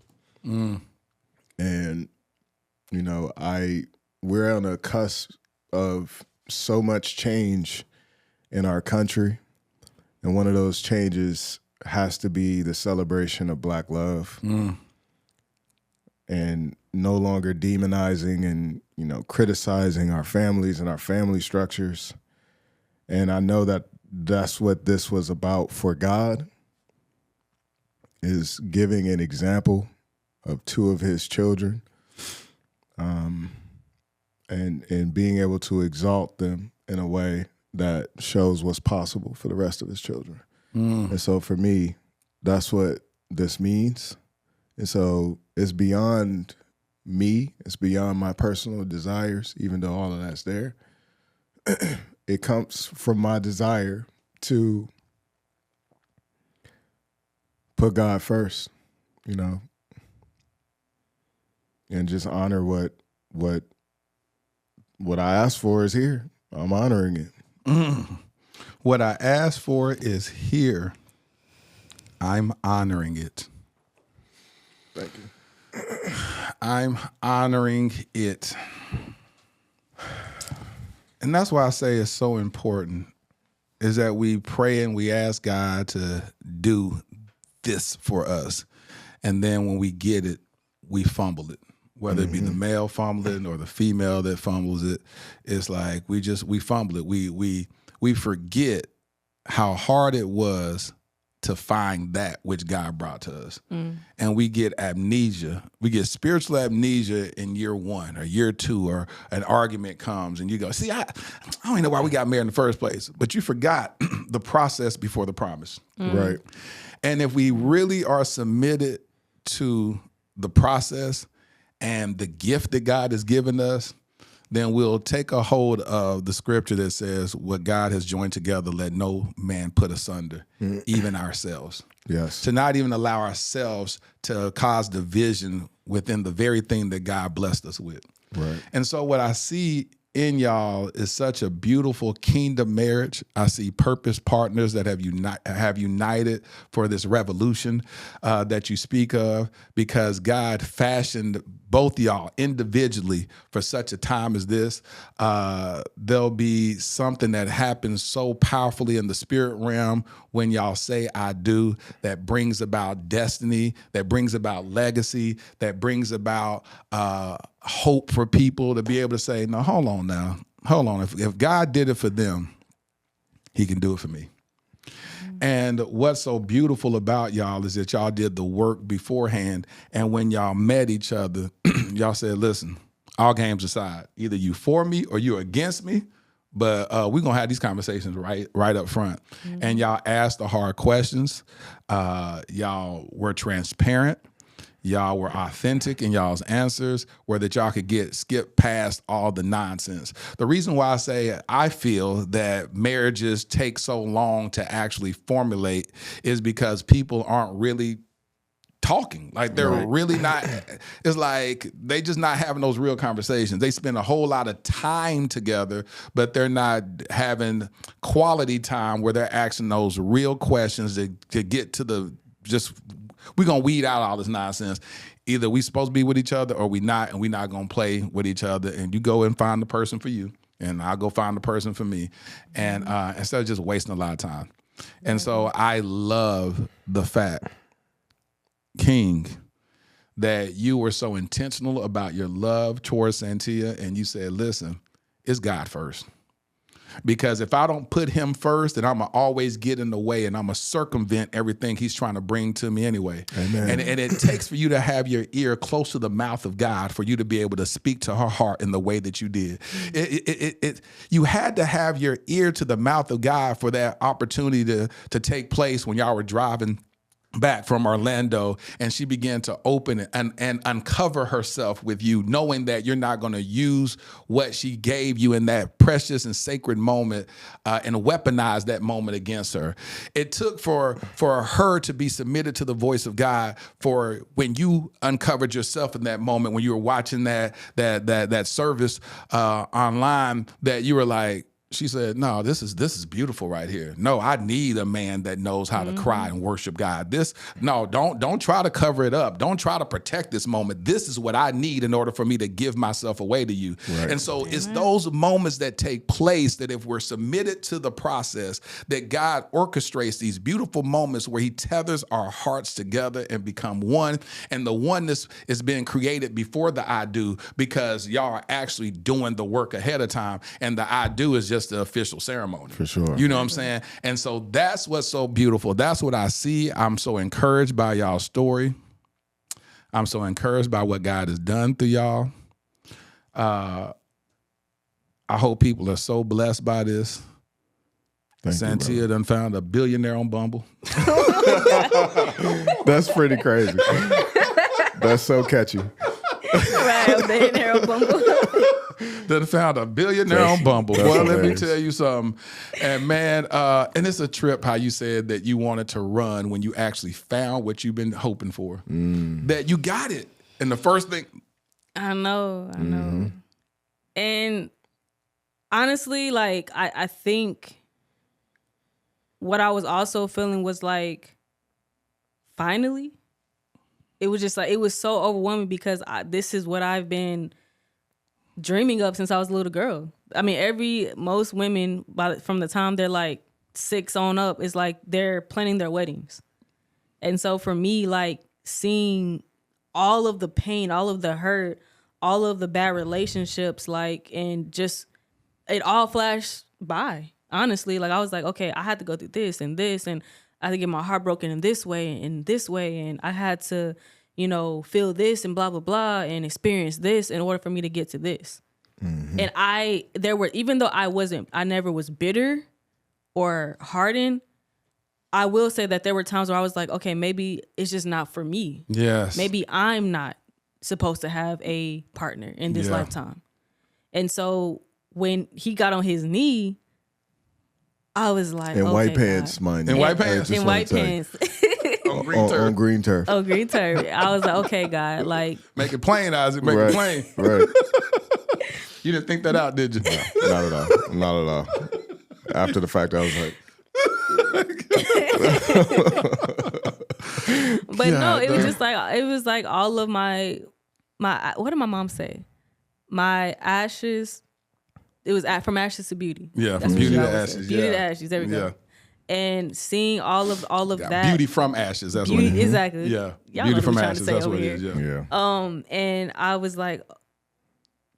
And, you know, we're on a cusp of so much change in our country. And one of those changes has to be the celebration of Black love. And no longer demonizing and, you know, criticizing our families and our family structures. And I know that that's what this was about for God, is giving an example of two of his children, and being able to exalt them in a way that shows what's possible for the rest of his children. And so for me, that's what this means. And so it's beyond me. It's beyond my personal desires, even though all of that's there. It comes from my desire to put God first, you know, and just honor what I asked for is here. I'm honoring it. What I asked for is here. I'm honoring it. Thank you. I'm honoring it. And that's why I say it's so important, is that we pray and we ask God to do this for us. And then when we get it, we fumble it. Whether it be the male fumbling or the female that fumbles it, it's like we fumble it. We forget how hard it was to find that which God brought to us. And we get amnesia. We get spiritual amnesia in year 1 or year 2, or an argument comes and you go, see, I don't even know why we got married in the first place, but you forgot the process before the promise. Right. And if we really are submitted to the process and the gift that God has given us, then we'll take a hold of the scripture that says, what God has joined together, let no man put asunder, even ourselves. Yes. To not even allow ourselves to cause division within the very thing that God blessed us with. Right. And so what I see in y'all is such a beautiful kingdom marriage. I see purpose partners that have united for this revolution that you speak of, because God fashioned both y'all individually for such a time as this. There'll be something that happens so powerfully in the spirit realm when y'all say I do, that brings about destiny, that brings about legacy, that brings about hope for people to be able to say, no, hold on now. Hold on. If God did it for them, he can do it for me. And what's so beautiful about y'all is that y'all did the work beforehand. And when y'all met each other, y'all said, listen, all games aside, either you for me or you're against me, but we're going to have these conversations right up front. And y'all asked the hard questions. Y'all were transparent. Y'all were authentic in y'all's answers, where that y'all could skip past all the nonsense. The reason why I say I feel that marriages take so long to actually formulate is because people aren't really talking. Like they're really not, it's like they just not having those real conversations. They spend a whole lot of time together, but they're not having quality time where they're asking those real questions to get to the we're going to weed out all this nonsense. Either we supposed to be with each other or we not, and we're not going to play with each other. And you go and find the person for you, and I'll go find the person for me. And instead of just wasting a lot of time. And so I love the fact, King, that you were so intentional about your love towards Santia, and you said, listen, it's God first. Because if I don't put him first, then I'm going to always get in the way and I'm going to circumvent everything he's trying to bring to me anyway. Amen. And it takes for you to have your ear close to the mouth of God for you to be able to speak to her heart in the way that you did. You had to have your ear to the mouth of God for that opportunity to take place when y'all were driving back from Orlando, and she began to open and uncover herself with you, knowing that you're not going to use what she gave you in that precious and sacred moment and weaponize that moment against her. It took for her to be submitted to the voice of God for when you uncovered yourself in that moment, when you were watching that service online, that you were like, she said, no, this is beautiful right here. No, I need a man that knows how to cry and worship God. Don't try to cover it up. Don't try to protect this moment. This is what I need in order for me to give myself away to you. Right. And so it's those moments that take place that if we're submitted to the process, that God orchestrates these beautiful moments where he tethers our hearts together and become one. And the oneness is being created before the I do, because y'all are actually doing the work ahead of time. And the I do is just the official ceremony. For sure. You know what I'm saying? And so that's what's so beautiful. That's what I see. I'm so encouraged by y'all's story. I'm so encouraged by what God has done through y'all. I hope people are so blessed by this. Santia done found a billionaire on Bumble. That's pretty crazy. That's so catchy. Right, a billionaire on Bumble. Done found a billionaire on Bumble. Well, let me tell you something. And man, and it's a trip how you said that you wanted to run when you actually found what you've been hoping for. That you got it. And the first thing. I know. And honestly, like, I think what I was also feeling was like, finally. It was just like, it was so overwhelming because this is what I've been dreaming of since I was a little girl. I mean, most women, from the time they're like 6 on up, is like they're planning their weddings. And so for me, like, seeing all of the pain, all of the hurt, all of the bad relationships, like, and just it all flashed by. Honestly, like, I was like, okay, I had to go through this, and I had to get my heart broken in this way, and I had to, feel this and blah, blah, blah, and experience this in order for me to get to this. And even though I never was bitter or hardened, I will say that there were times where I was like, okay, maybe it's just not for me. Yes. Maybe I'm not supposed to have a partner in this lifetime. And so when he got on his knee, I was like, in white pants, mind you. In white pants. In white pants. On green turf. On green turf. Oh, green turf. I was like, okay, God, like, Make it plain, Isaac. Make it plain. Right. You didn't think that out, did you? Not at all. Not at all. After the fact, I was like, but no, it was like all of my what did my mom say? My ashes. It was from ashes to beauty. Yeah, That's from what beauty she to always ashes. said. Beauty to ashes. There we go. And seeing all of that. Beauty from ashes. That's beauty, what it is. exactly. Yeah. Y'all Beauty know from what I'm ashes. trying That's to what say it is. yeah. And I was like,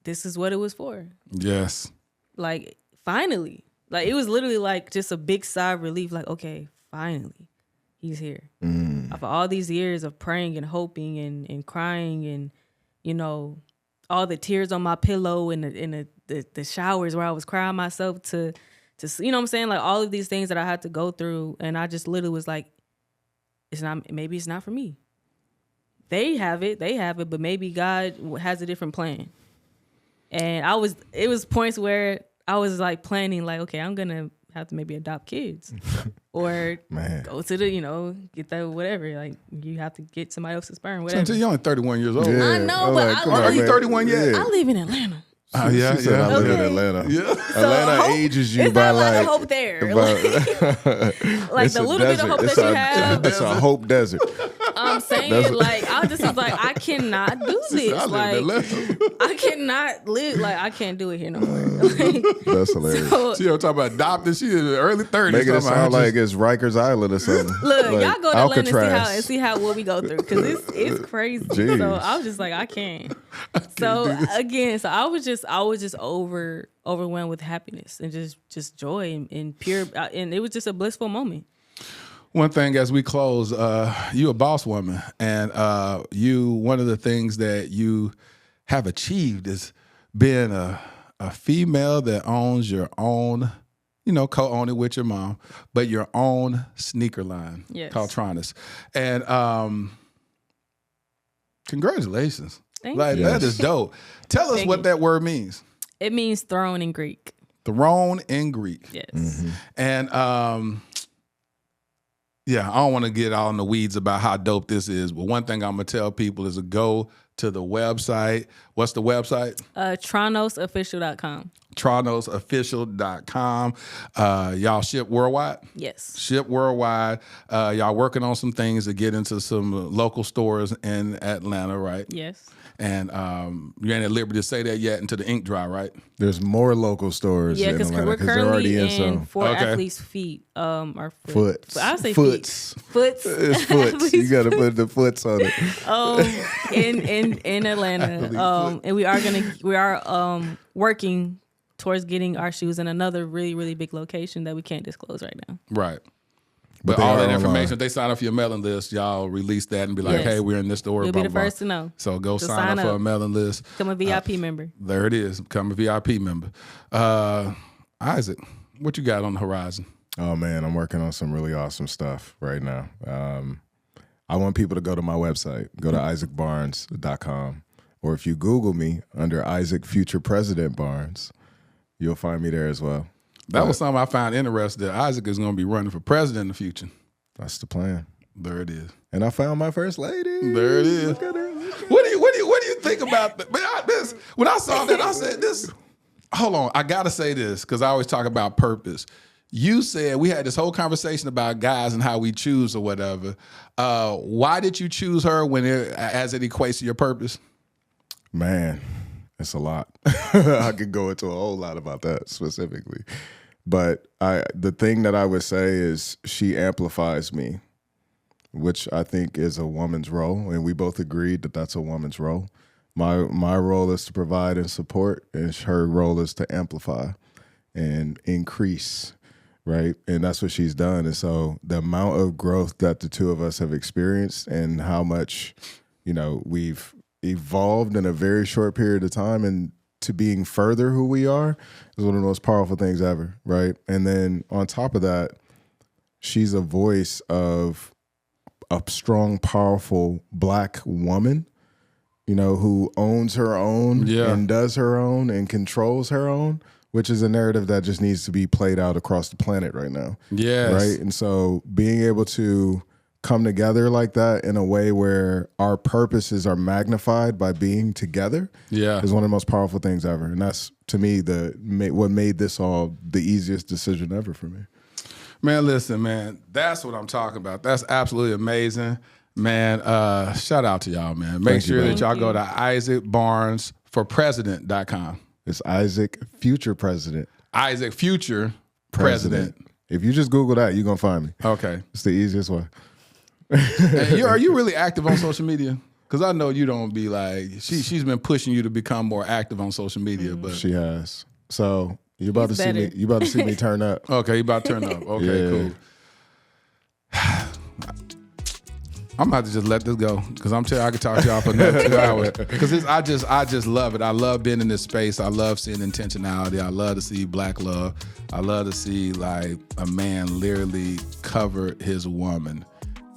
this is what it was for. Yes. Like, finally. Like, it was literally like just a big sigh of relief. Like, okay, finally, he's here. After all these years of praying and hoping and crying and, all the tears on my pillow and the showers where I was crying myself to you know what I'm saying? Like, all of these things that I had to go through. And I just literally was like, maybe it's not for me. They have it, but maybe God has a different plan. And it was points where I was like planning, like, okay, I'm going to have to maybe adopt kids or go to the, get that whatever. Like, you have to get somebody else's sperm, whatever. Until you're only 31 years old. Yeah. I know, but Are you 31 yet? I live in Atlanta. She said I live in Atlanta. Yeah. Atlanta ages you by like. There's not a lot of hope there. Like the little bit of hope that you have. It's a hope desert. I'm saying, like, I just was like, I cannot do this. Like, I cannot live. Like, I can't do it here no more. Like, That's hilarious. She don't talk about adopting. She in the early 30s. Making it sound like it's Rikers Island or something. Look, like y'all go to Alcatraz. Atlanta and see how what we go through, because it's crazy. Jeez. So I was just like, I can't. So again, I was just overwhelmed with happiness and just joy and pure, and it was just a blissful moment. One thing as we close, you a boss woman, and one of the things that you have achieved is being a female that owns your own, co-own it with your mom, but your own sneaker line called Tronus. And congratulations. Thank you. That is dope. Tell us what that word means. It means throne in Greek. Throne in Greek. Yes. Mm-hmm. And I don't want to get all in the weeds about how dope this is, but one thing I'm going to tell people is to go to the website. What's the website? TronosOfficial.com. TronosOfficial.com. Y'all ship worldwide? Yes. Ship worldwide. Y'all working on some things to get into some local stores in Atlanta, right? Yes. And you ain't at liberty to say that yet until the ink dry, right? There's more local stores in Atlanta we're because they're already currently in in some. Four Athletes' feet. Or Foots. I say foots. Foots. It's foots. You got to put the foots on it. In Atlanta. And we are working towards getting our shoes in another really, really big location that we can't disclose right now. Right. But all that information, if they sign up for your mailing list, y'all release that and be like, hey, we're in this store. You'll be the first to know. So go sign up for a mailing list. Become a VIP member. There it is. Become a VIP member. Isaac, what you got on the horizon? Oh, man, I'm working on some really awesome stuff right now. I want people to go to my website. Go to isaacbarnes.com. Or if you Google me under Isaac Future President Barnes, you'll find me there as well. That was something I found interesting, that Isaac is going to be running for president in the future. That's the plan. There it is. And I found my first lady. There it is. Look at her. What do you think about that? When I saw that, I said, hold on, I got to say this because I always talk about purpose. You said we had this whole conversation about guys and how we choose or whatever. Why did you choose her as it equates to your purpose? Man, it's a lot. I could go into a whole lot about that specifically. But the thing that I would say is she amplifies me, which I think is a woman's role. And we both agreed that that's a woman's role. My role is to provide and support, and her role is to amplify and increase, right? And that's what she's done. And so the amount of growth that the two of us have experienced and how much, we've evolved in a very short period of time and to being further who we are is one of the most powerful things ever, right? And then on top of that, she's a voice of a strong, powerful Black woman, who owns her own and does her own and controls her own, which is a narrative that just needs to be played out across the planet right now. Yes. Right? And so being able to come together like that in a way where our purposes are magnified by being together is one of the most powerful things ever. And that's, to me, what made this all the easiest decision ever for me. Man, listen, man, that's what I'm talking about. That's absolutely amazing. Man, shout out to y'all, man. Make sure that y'all go to isaacbarnesforpresident.com. It's Isaac Future President. Isaac Future President. If you just Google that, you're going to find me. Okay. It's the easiest way. Are you really active on social media? Because I know you don't be like, she's been pushing you to become more active on social media, but she has. So you about to see me. You about to see me turn up. Okay, you about to turn up. Okay, cool. I'm about to just let this go because I'm telling you, I could talk to y'all for another 2 hours. Because I just love it. I love being in this space. I love seeing intentionality. I love to see Black love. I love to see like a man literally cover his woman.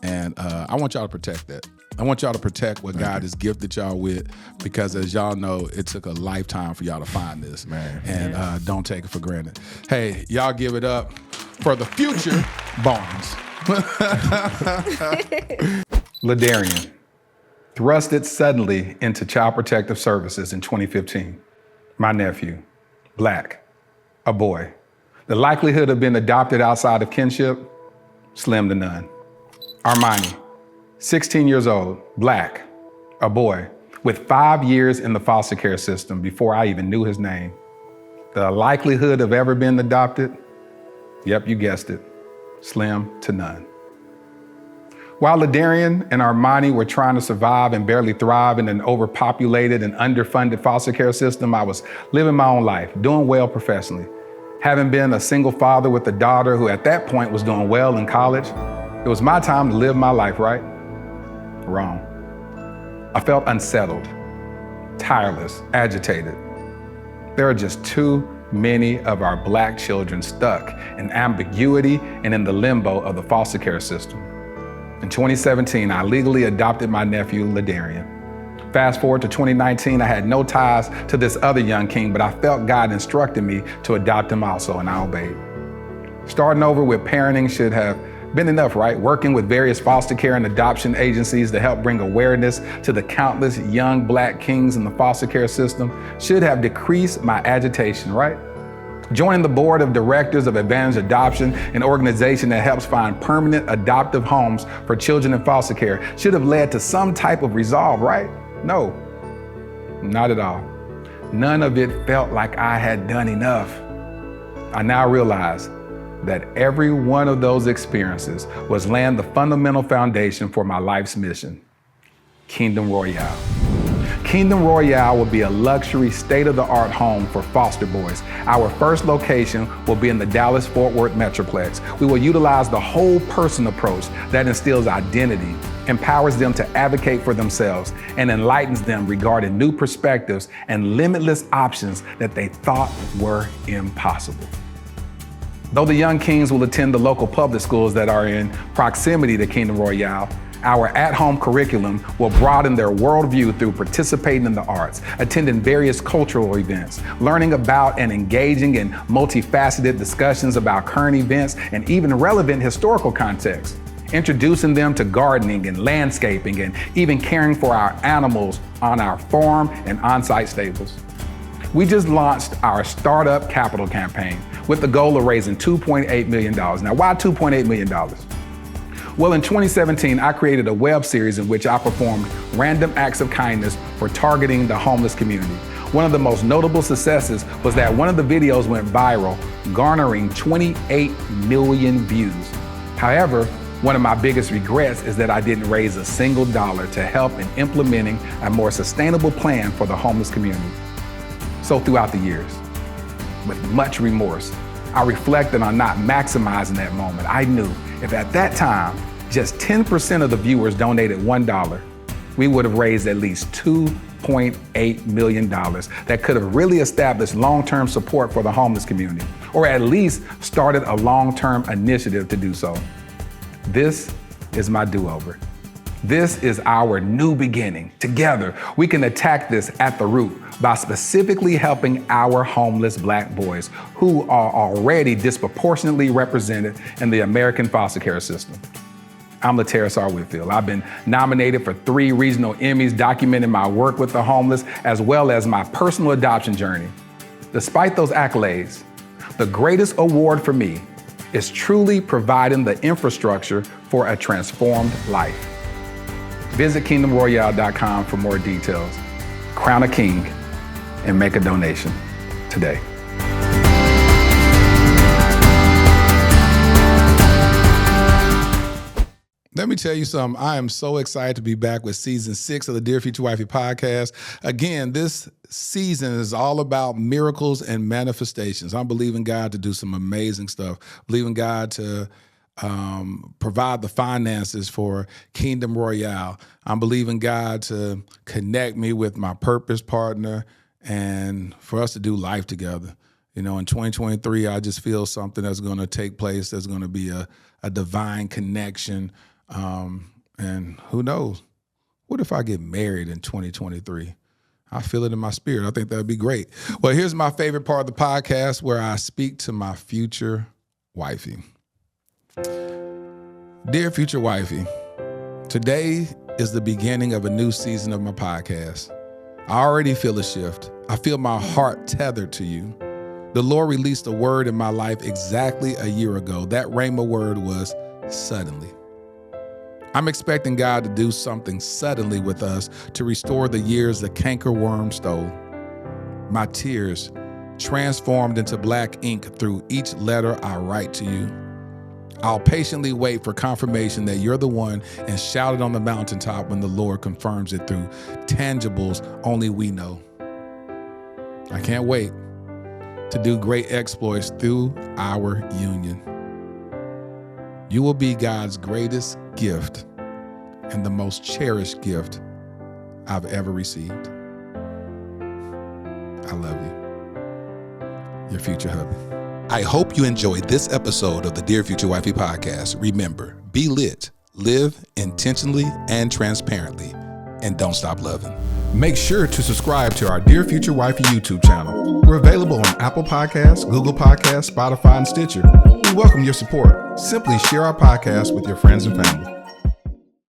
And I want y'all to protect that. I want y'all to protect what God has gifted y'all with, because as y'all know, it took a lifetime for y'all to find this. Man. And don't take it for granted. Hey, y'all give it up for the future Barnes. Ladarian thrusted suddenly into Child Protective Services in 2015. My nephew, Black, a boy. The likelihood of being adopted outside of kinship, slim to none. Armani, 16 years old, Black, a boy with 5 years in the foster care system before I even knew his name. The likelihood of ever being adopted, yep, you guessed it, slim to none. While Ladarian and Armani were trying to survive and barely thrive in an overpopulated and underfunded foster care system, I was living my own life, doing well professionally. Having been a single father with a daughter who at that point was doing well in college, it was my time to live my life, right? Wrong. I felt unsettled, tireless, agitated. There are just too many of our Black children stuck in ambiguity and in the limbo of the foster care system. In 2017, I legally adopted my nephew, Ladarian. Fast forward to 2019, I had no ties to this other young king, but I felt God instructed me to adopt him also, and I obeyed. Starting over with parenting should have been enough, right? Working with various foster care and adoption agencies to help bring awareness to the countless young Black kings in the foster care system should have decreased my agitation, right? Joining the board of directors of Advantage Adoption, an organization that helps find permanent adoptive homes for children in foster care, should have led to some type of resolve, right? No, not at all. None of it felt like I had done enough. I now realize that every one of those experiences was laying the fundamental foundation for my life's mission, Kingdom Royale. Kingdom Royale will be a luxury, state-of-the-art home for foster boys. Our first location will be in the Dallas-Fort Worth Metroplex. We will utilize the whole person approach that instills identity, empowers them to advocate for themselves, and enlightens them regarding new perspectives and limitless options that they thought were impossible. Though the young kings will attend the local public schools that are in proximity to Kingdom Royale, our at-home curriculum will broaden their worldview through participating in the arts, attending various cultural events, learning about and engaging in multifaceted discussions about current events and even relevant historical context, introducing them to gardening and landscaping and even caring for our animals on our farm and on-site stables. We just launched our Startup Capital campaign with the goal of raising $2.8 million. Now, why $2.8 million? Well, in 2017, I created a web series in which I performed random acts of kindness for targeting the homeless community. One of the most notable successes was that one of the videos went viral, garnering 28 million views. However, one of my biggest regrets is that I didn't raise a single dollar to help in implementing a more sustainable plan for the homeless community. So throughout the years, with much remorse, I reflected on not maximizing that moment. I knew if at that time, just 10% of the viewers donated $1, we would have raised at least $2.8 million that could have really established long-term support for the homeless community, or at least started a long-term initiative to do so. This is my do-over. This is our new beginning. Together, we can attack this at the root by specifically helping our homeless Black boys who are already disproportionately represented in the American foster care system. I'm Lateris R. Whitfield. I've been nominated for 3 regional Emmys documenting my work with the homeless as well as my personal adoption journey. Despite those accolades, the greatest award for me is truly providing the infrastructure for a transformed life. Visit kingdomroyale.com for more details. Crown a king and make a donation today. Let me tell you something. I am so excited to be back with season 6 of the Dear Future Wifey Podcast. Again, this season is all about miracles and manifestations. I'm believing God to do some amazing stuff. Believing God to provide the finances for Kingdom Royale. I'm believing God to connect me with my purpose partner and for us to do life together. You know, in 2023, I just feel something that's going to take place. There's going to be a divine connection. And who knows? What if I get married in 2023? I feel it in my spirit. I think that'd be great. Well, here's my favorite part of the podcast where I speak to my future wifey. Dear Future Wifey, today is the beginning of a new season of my podcast. I already feel a shift. I feel my heart tethered to you. The Lord released a word in my life exactly a year ago. That rhema word was suddenly. I'm expecting God to do something suddenly with us to restore the years the cankerworm stole. My tears transformed into black ink through each letter I write to you. I'll patiently wait for confirmation that you're the one and shout it on the mountaintop when the Lord confirms it through tangibles only we know. I can't wait to do great exploits through our union. You will be God's greatest gift and the most cherished gift I've ever received. I love you. Your future hubby. I hope you enjoyed this episode of the Dear Future Wifey Podcast. Remember, be lit, live intentionally and transparently, and don't stop loving. Make sure to subscribe to our Dear Future Wifey YouTube channel. We're available on Apple Podcasts, Google Podcasts, Spotify, and Stitcher. We welcome your support. Simply share our podcast with your friends and family.